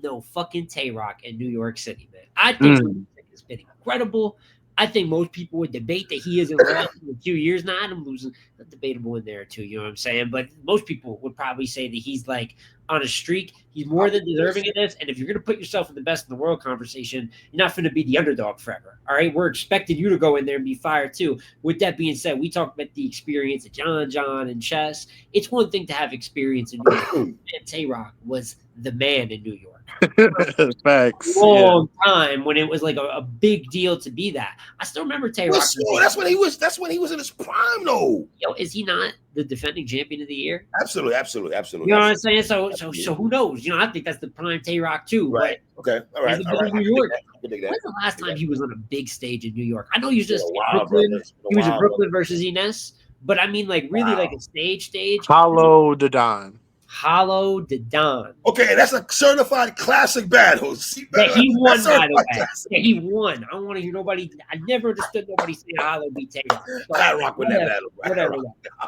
No fucking Twork in New York City, man. I think Real Sick has been incredible. I think most people would debate that he isn't lost in a few years. Now, I'm losing. That's debatable in there too. You know what I'm saying? But most people would probably say that he's like on a streak. He's more than deserving of this. And if you're going to put yourself in the best in the world conversation, you're not going to be the underdog forever. All right. We're expecting you to go in there and be fired too. With that being said, we talked about the experience of John and chess. It's one thing to have experience in New York. And Twork was the man in New York. Facts. Long time when it was like a big deal to be that. I still remember Twork. That's when he was in his prime, though. Yo, is he not the defending champion of the year? Absolutely. You know what I'm saying? So who knows? You know, I think that's the prime Twork too. Right. Okay. All right. New York. When's the last time he was on a big stage in New York? I know he was just Brooklyn. He was in Brooklyn versus Ines, but I mean, like really, like a stage. Hollow the Don. Okay, that's a certified classic battle. That he won, by the way. Yeah, he won. I don't want to hear nobody. I never understood nobody saying Hollow beat Twork. I rock with that battle. Whatever.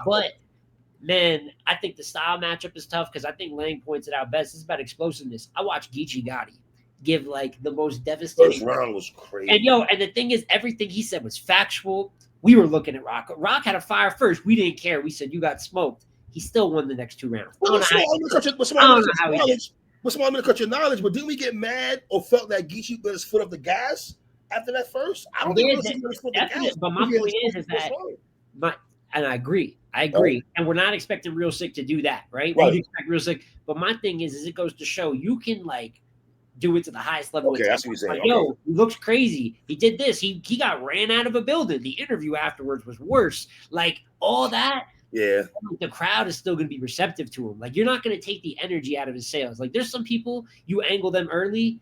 But man, I think the style matchup is tough because I think Lang points it out best. This is about explosiveness. I watched Geechee Gotti give like the most devastating. First round was crazy. And the thing is, everything he said was factual. We were looking at Rock. Rock had a fire first. We didn't care. We said you got smoked. He still won the next 2 rounds. I'm going to cut your knowledge, but didn't we get mad or felt that Geechee put his foot off the gas after that first? I don't think he put his foot off the gas. But my point is that, and I agree. And we're not expecting Real Sick to do that, right? We expect Real Sick. But my thing is it goes to show you can like do it to the highest level. Okay, that's what you're saying. Like, yo, he looks crazy. He did this. He got ran out of a building. The interview afterwards was worse. Like all that. Yeah, the crowd is still going to be receptive to him. Like you're not going to take the energy out of his sales. Like there's some people you angle them early,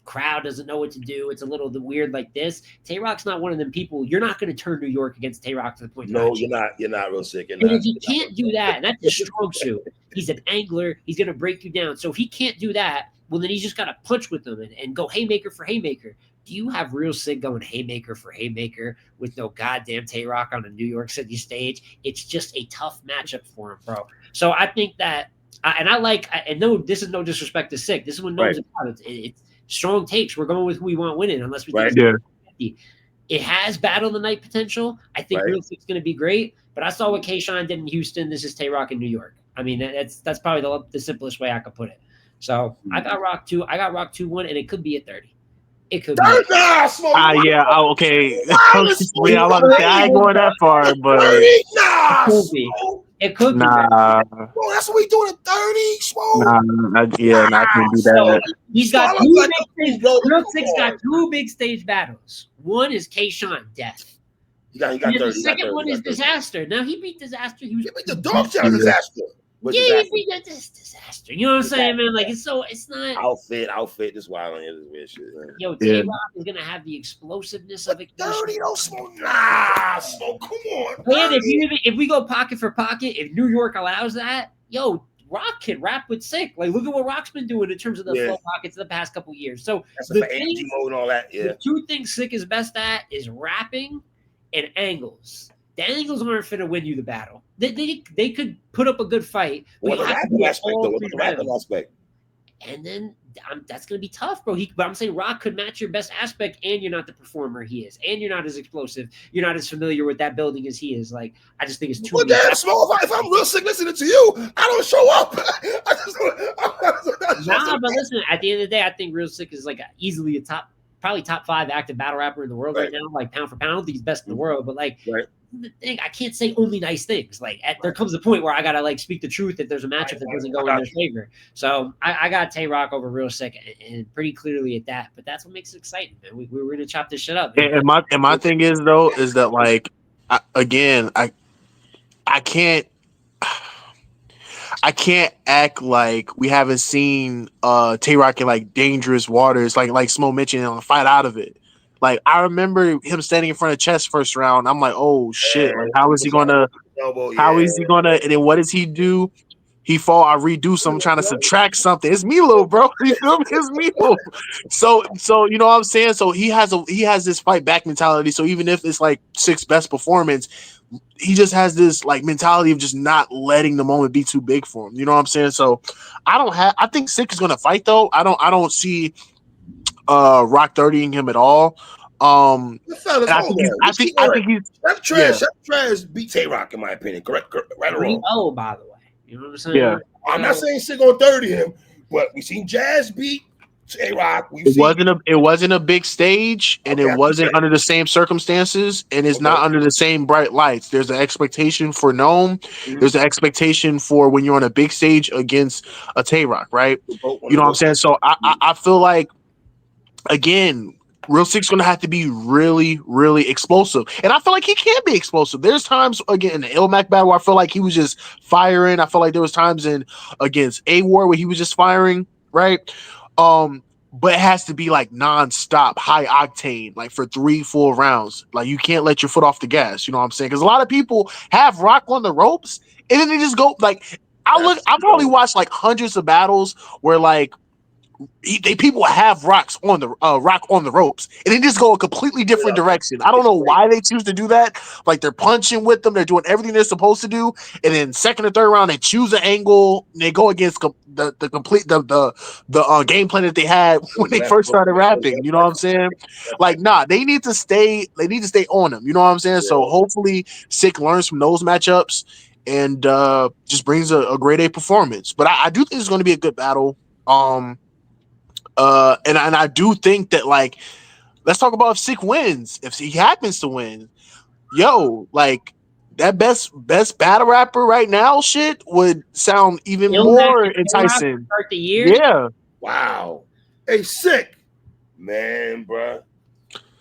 crowd doesn't know what to do. It's a little weird like this. Twork's not one of them people. You're not going to turn New York against Twork to the point. No, you're not. You're not Real Sick. And if he can't do that, and that's his strong suit. He's an angler. He's going to break you down. So if he can't do that, well then he's just got to punch with them and go haymaker for haymaker. Do you have Real Sick going haymaker for haymaker with no goddamn Twork on a New York City stage? It's just a tough matchup for him, bro. So I think that, no, this is no disrespect to Sick. This is what NOME's about. It's strong takes. We're going with who we want winning, unless we think it has battle of the night potential. I think Real Sick's going to be great, but I saw what K-Shine did in Houston. This is Twork in New York. I mean, that's probably the simplest way I could put it. So I got Rock 2-1, and it could be a 30. It could be. Okay. I ain't going that far, but it could be. Bro, that's what we doing at 30, Smoke. I can't do that. So he's got two big stage. Real Sick's got 2 big stage battles. One is K-Shine Death. He got And then 30. the second one is Disaster. Now he beat Disaster. He beat the dog shit out Disaster. He beat that Disaster. You know what I'm saying, man? Like it's not outfit. This wild on here, this weird shit. Man. Yo, Tay Rock is gonna have the explosiveness of it. 30 don't smoke. Nah, smoke. Come on. And if we go pocket for pocket, if New York allows that, yo, Rock can rap with Sick. Like, look at what Rock's been doing in terms of the flow pockets the past couple years. So that's the energy mode and all that. Yeah. The two things Sick is best at is rapping and angles. The angles aren't finna win you the battle. They could put up a good fight. What the rapping aspect? And then that's going to be tough, bro. But I'm saying Rock could match your best aspect, and you're not the performer he is, and you're not as explosive. You're not as familiar with that building as he is. Like, I just think it's too. Well, damn, Small. If I'm real sick listening to you, I don't show up. But listen. At the end of the day, I think Real Sick is like easily a probably top 5 active battle rapper in the world right now. Like pound for pound, I don't think he's best in the world, but like. The thing, I can't say only nice things. Like there comes a point where I gotta like speak the truth if there's a matchup that doesn't go in their favor. So I got Tay Rock over Real Sick and pretty clearly at that. But that's what makes it exciting, man. We're gonna chop this shit up. And my thing is though is that like I can't act like we haven't seen Tay Rock in like dangerous waters like Smo mentioned and fight out of it. Like I remember him standing in front of Chess first round. I'm like, oh shit! Like how is he gonna? How is he gonna? And then what does he do? He fall. I redo some. I'm trying to subtract something. It's Milo, bro. You feel me? It's Milo. So you know what I'm saying. So he has this fight back mentality. So even if it's like Sick's best performance, he just has this like mentality of just not letting the moment be too big for him. You know what I'm saying? So I think Sick is gonna fight though. I don't see Rock 30ing him at all. I think he's Chef Trash beat Tay Rock in my opinion. Correct? Right or wrong? Oh, by the way, you know what I'm saying? Yeah. I'm not saying Sick on 30 him, but we seen Jazz beat Tay Rock. It wasn't a big stage, and it wasn't under the same circumstances, and it's not under the same bright lights. There's an expectation for NOME. Mm-hmm. There's an expectation for when you're on a big stage against a Tay Rock, right? You know what I'm saying? So I feel like. Again, Real Sick's going to have to be really, really explosive. And I feel like he can be explosive. There's times, again, in the Ilmac battle where I feel like he was just firing. I feel like there was times against A-War where he was just firing, right? But it has to be like nonstop, high octane, like for 3 full rounds. Like you can't let your foot off the gas. You know what I'm saying? Because a lot of people have Rock on the ropes and then they just go like, I probably watched like hundreds of battles where like, people have Rock on the ropes, and they just go a completely different direction. I don't know why they choose to do that. Like they're punching with them, they're doing everything they're supposed to do, and then second or third round they choose an angle, and they go against the game plan that they had when they first started rapping. You know what I'm saying? Like, nah, they need to stay on them. You know what I'm saying? So hopefully, Sick learns from those matchups and just brings a grade A performance. But I do think it's going to be a good battle. And I do think that like, let's talk about if Sick wins. If he happens to win, like that best battle rapper right now, shit would sound even more enticing. Start the year, yeah. Wow. Hey, Sick, man, bro.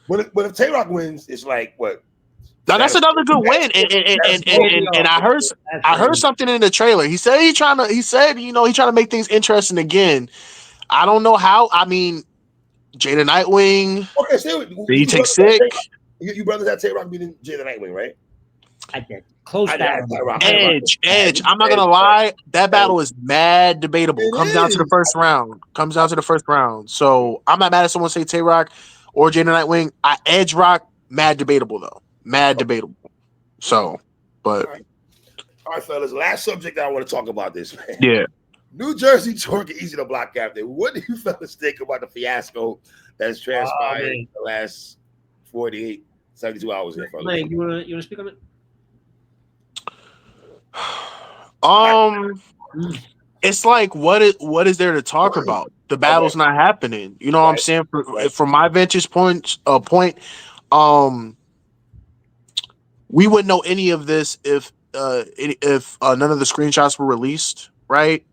But if Tay Rock wins, it's like what? Now that's another good win, and I heard something in the trailer. He said he's trying to make things interesting again. I don't know how. I mean, Jada Nightwing. Okay, so did he take Sick? You brothers had Tay Rock beating Jada Nightwing, right? I did. Close that. Edge. I'm not gonna lie. That battle is mad debatable. Comes down to the first round. So I'm not mad at someone say Tay Rock or Jada Nightwing. Edge Rock, mad debatable though. Debatable. So, but all right, fellas. Last subject that I want to talk about this, man. Yeah. New Jersey Twork Eazy the Block Captain. What do you fellas think about the fiasco that has transpired in the last 48, 72 hours here, fellas? Mike, you wanna speak on it? It's like what is there to talk about? The battle's not happening. You know what I'm saying? From my vantage point, we wouldn't know any of this if none of the screenshots were released, right?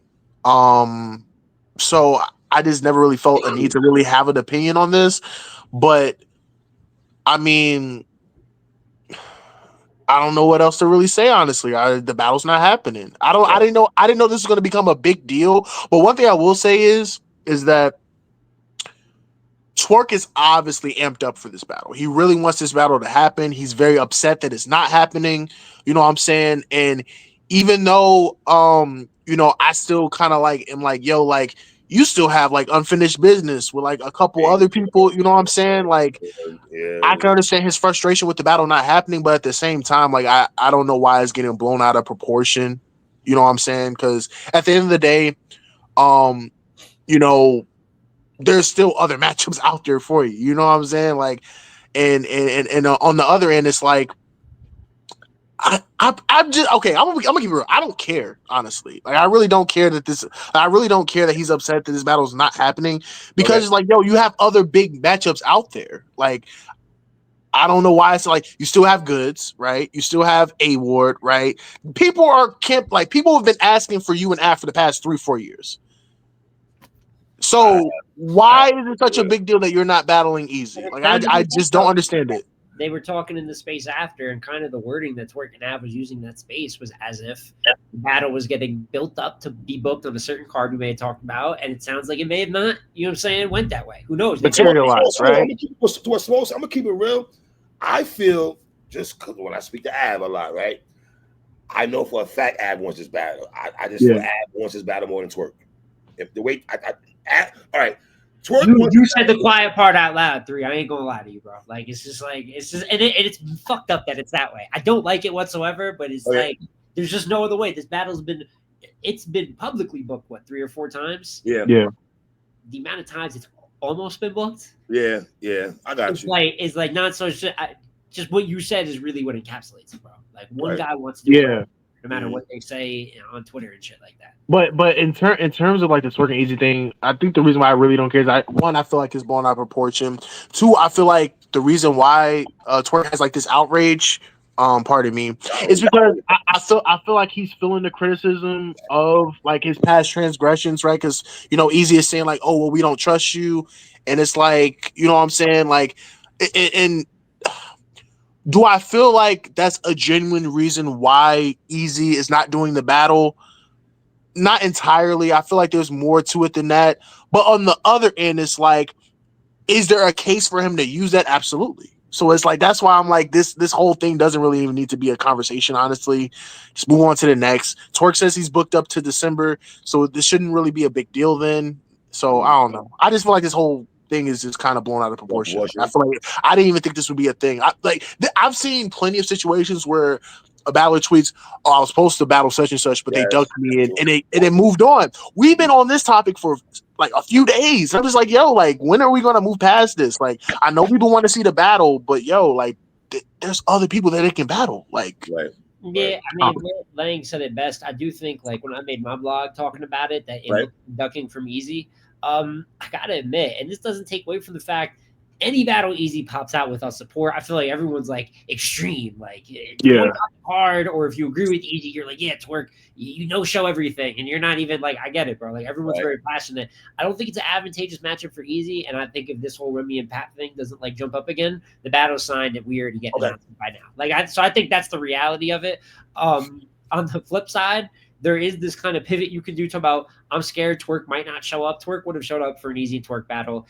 So I just never really felt a need to really have an opinion on this, but I mean, I don't know what else to really say. Honestly, the battle's not happening. I didn't know this was going to become a big deal. But one thing I will say is that Twork is obviously amped up for this battle. He really wants this battle to happen. He's very upset that it's not happening. You know what I'm saying? And even though, I still kind of like am like, yo, like you still have like unfinished business with like a couple other people. You know what I'm saying? Like, I can understand his frustration with the battle not happening, but at the same time, like I don't know why it's getting blown out of proportion. You know what I'm saying? Because at the end of the day, um, you know, there's still other matchups out there for you. You know what I'm saying? Like, and on the other end, it's like I'm just okay. I'm gonna keep it real. I don't care, honestly. Like, I really don't care that this. I really don't care that he's upset that this battle is not happening because it's like, yo, you have other big matchups out there. Like, I don't know why it's like you still have Goods, right? You still have A Ward, right? People have been asking for you and A for the past 3-4 years. So why is it such a big deal that you're not battling Eazy? Like, I just don't understand it. They were talking in the space after, and kind of the wording that Twork and Av was using that space was as if the battle was getting built up to be booked on a certain card we may have talked about, and it sounds like it may have not, you know what I'm saying, went that way. Who knows? Materialized, right? I'm gonna keep it real. I feel, just because when I speak to Av a lot, right? I know for a fact Av wants this battle. I just feel Av wants this battle more than Twork. If the way all right. You said the quiet part out loud, 3. I ain't gonna lie to you, bro. Like, it's just, and it's fucked up that it's that way. I don't like it whatsoever, but it's like there's just no other way. This battle's been publicly booked 3 or 4 times. Yeah. The amount of times it's almost been booked. Yeah, I got you. It's like not so. Just what you said is really what encapsulates it, bro. Like, one guy wants to do it, no matter what they say on Twitter and shit like that. But in terms of like the Twork and Eazy thing, I think the reason why I really don't care is I feel like it's blown out of proportion. 2, I feel like the reason why Twork has like this outrage, pardon me, is because I feel like he's feeling the criticism of like his past transgressions, right? Because Eazy is saying like, oh well, we don't trust you, and it's like, you know what I'm saying, like, and do I feel like that's a genuine reason why Eazy is not doing the battle? Not entirely. I feel like there's more to it than that. But on the other end, it's like, is there a case for him to use that? Absolutely. So it's like, that's why I'm like, this whole thing doesn't really even need to be a conversation, honestly. Just move on to the next. Twork says he's booked up to December, so this shouldn't really be a big deal then. So I don't know. I just feel like this whole thing is just kind of blown out of proportion. I feel like I didn't even think this would be a thing. I've seen plenty of situations where a battler tweets, "Oh, I was supposed to battle such and such, but they ducked me," and it moved on. We've been on this topic for like a few days. I'm just like, yo, like, when are we gonna move past this? Like, I know people want to see the battle, but yo, like, there's other people that it can battle. Like, yeah, I mean, Lang said it best. I do think, like, when I made my blog talking about it, that it looked ducking from Eazy. I gotta admit, and this doesn't take away from the fact, any battle Eazy pops out without support, I feel like everyone's like extreme, like hard, or if you agree with Eazy, you're like, yeah, Twork, you show everything, and you're not even like, I get it, bro. Like, everyone's very passionate. I don't think it's an advantageous matchup for Eazy, and I think if this whole Remy and Pat thing doesn't like jump up again, the battle's signed and we already get announced by now. Like, I think that's the reality of it. On the flip side, there is this kind of pivot you can do to about, I'm scared Twork might not show up. Twork would have showed up for an Eazy Twork battle.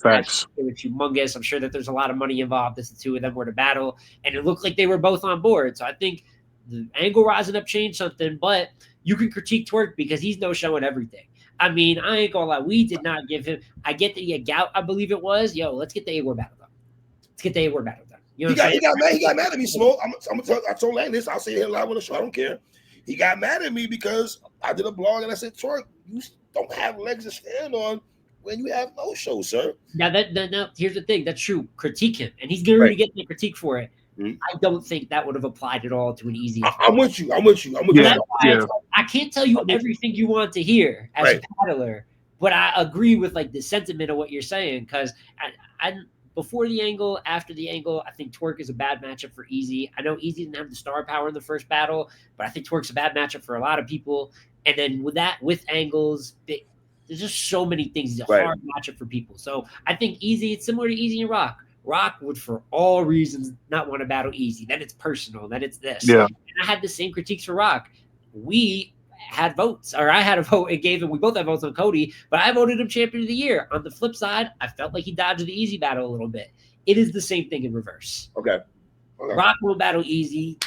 Facts. It was humongous. I'm sure that there's a lot of money involved as the two of them were to battle, and it looked like they were both on board. So I think the angle rising up changed something, but you can critique Twork because he's no-showing everything. I mean, I ain't gonna lie, we did not give him. I get that he had gout, I believe it was. Yo, let's get the A-War battle done. Let's get the A-War battle done. You know he got mad at me, Smoke. I told Lang this. I'll say it live on the show. I don't care. He got mad at me because I did a blog and I said, Twork, you don't have legs to stand on when you have no show, sir. Now, here's the thing. That's true. Critique him, and he's going to get the critique for it. Mm-hmm. I don't think that would have applied at all to an Eazy. I'm with you. I can't tell you everything you want to hear as a battler, but I agree with like the sentiment of what you're saying, because I before the angle, after the angle, I think Twork is a bad matchup for Eazy. I know Eazy didn't have the star power in the first battle, but I think Twork's a bad matchup for a lot of people. And then with angles, there's just so many things. He's a hard matchup for people. So I think Eazy, it's similar to Eazy and Rock. Rock would, for all reasons, not want to battle Eazy. Then it's personal. Then it's this. Yeah. And I had the same critiques for Rock. We had votes, or I had a vote and gave him. We both had votes on Cody, but I voted him champion of the year. On the flip side, I felt like he dodged the Eazy battle a little bit. It is the same thing in reverse. Okay. Rock won't battle Eazy.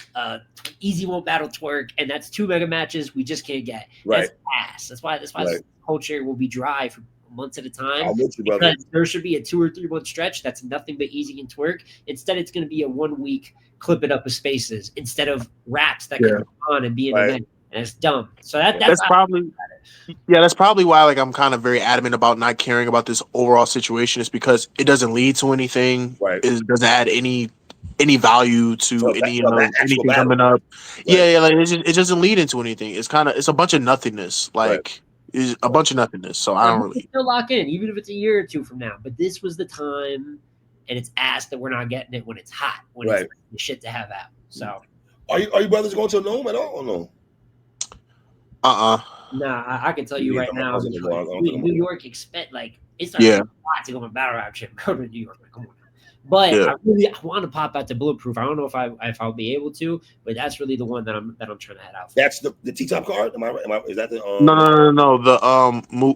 Eazy won't battle Twork, and that's 2 mega matches we just can't get. Right. That's ass. That's why this whole chair will be dry for months at a time. I'm with you, brother. Because there should be a 2 or 3 month stretch that's nothing but Eazy and Twork. Instead, it's going to be a 1 week clip it up of spaces instead of raps that can go on and be in the net. And it's dumb. So that's probably that's probably why like I'm kind of very adamant about not caring about this overall situation, is because it doesn't lead to anything. Right. It doesn't add any value to anything coming up. Right. Yeah, like it doesn't lead into anything. It's a bunch of nothingness. Like it's a bunch of nothingness. So I don't really still lock in, even if it's a year or 2 from now. But this was the time, and it's ass that we're not getting it when it's hot, when it's the shit to have out. So are you brothers going to NOME at all or no? Nah, I can tell you right now, New York expect like it's a lot to go on battle rap shit. Go to New York, like, come on. But I want to pop out to Bulletproof. I don't know if I'll be able to, but that's really the one that I'm trying to head out for. That's the T-top card. Am I? Is that the? No. The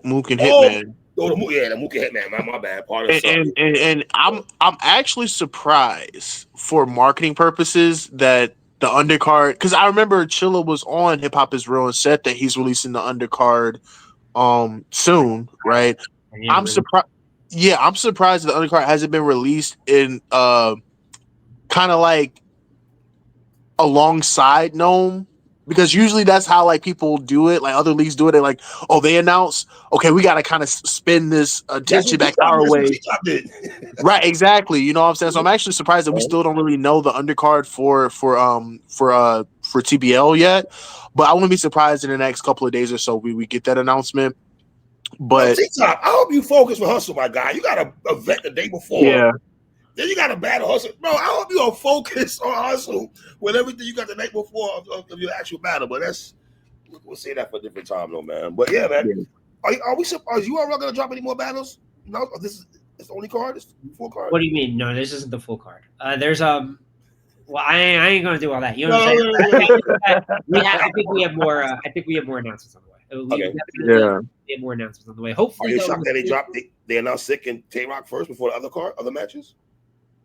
Mook and Hitman. The Mook and Hitman. My bad. Part of and I'm actually surprised for marketing purposes that the undercard, because I remember Chilla was on Hip Hop Is Real and said that he's releasing the undercard soon, right? I'm surprised. Yeah, I'm surprised the undercard hasn't been released in kind of like alongside NOME, because usually that's how like people do it. Like other leagues do it. They're like, oh, they announce, okay, we got to kind of spin this attention back our way. Right, exactly. You know what I'm saying? So I'm actually surprised that we still don't really know the undercard for TBL yet. But I wouldn't be surprised in the next couple of days or so we get that announcement. But T-top, I hope you focus with hustle, my guy. You got a vet the day before. Yeah. Then you got a battle hustle. Bro, I hope you are focused on hustle with everything you got the night before of your actual battle. But we'll say that for a different time, though, man. But yeah, man. Are we surprised? You all going to drop any more battles? No, this is the only card? It's the full card? What do you mean? No, this isn't the full card. There's well, I ain't going to do all that. You know what I'm saying? I think we have more. I think we have more announcements on the way. We have more announcements on the way. Hopefully, are you shocked that they announced Sick and Twork first before the other matches?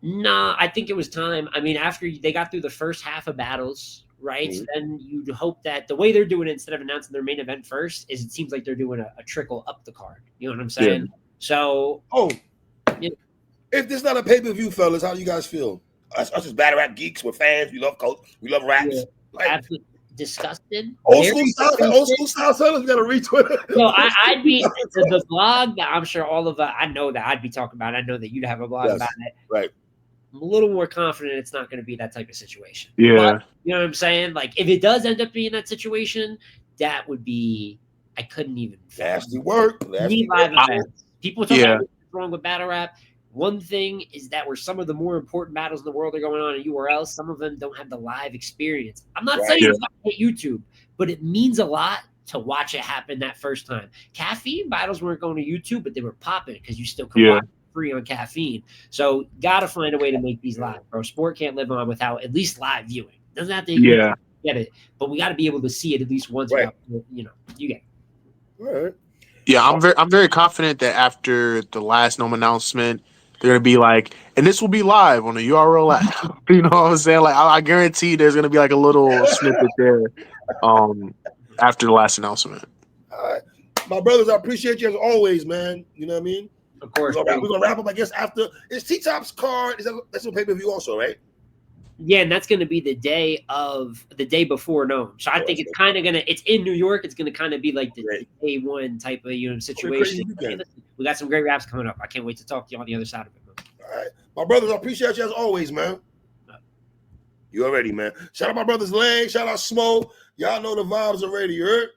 Nah, I think it was time. I mean, after they got through the first half of battles, right? Mm-hmm. Then you'd hope that the way they're doing it, instead of announcing their main event first, is it seems like they're doing a trickle up the card. You know what I'm saying? Yeah. So, if this is not a pay-per-view, fellas, how do you guys feel? Us as battle rap geeks, we're fans. We love coach. We love raps. Yeah, absolutely disgusted. Old school style sellers got to retweet it. So I'd be the blog that I'm sure all of I know that I'd be talking about. I know that you'd have a blog about it. Right. I'm a little more confident it's not going to be that type of situation. Yeah. But, you know what I'm saying? Like, if it does end up being that situation, that would be, I couldn't even. Nasty work. People talk about what's wrong with battle rap. One thing is that where some of the more important battles in the world are going on in URL, some of them don't have the live experience. I'm not saying it's not hate YouTube, but it means a lot to watch it happen that first time. Caffeine battles weren't going to YouTube, but they were popping because you still can watch free on Caffeine. So gotta find a way to make these live, bro. Sport can't live on without at least live viewing. Doesn't have to get it, but we got to be able to see it at least once. Right. You know, you get it. All right. Yeah, I'm very confident that after the last NOME announcement, they're gonna be like, and this will be live on the URL app. You know what I'm saying? Like, I guarantee there's gonna be like a little snippet there, after the last announcement. All right, my brothers, I appreciate you as always, man. You know what I mean? Of course. We're gonna wrap up, I guess. After it's T-Top's card. That's on pay-per-view also, right? Yeah, and that's going to be the day before NOME. So I think it's kind of it's in New York. It's going to kind of be like the day one type of situation. We got some great raps coming up. I can't wait to talk to you on the other side of it, man. All right, my brothers, I appreciate you as always, man. You already, man. Shout out my brothers Lang. Shout out Smo. Y'all know the vibes already. You heard?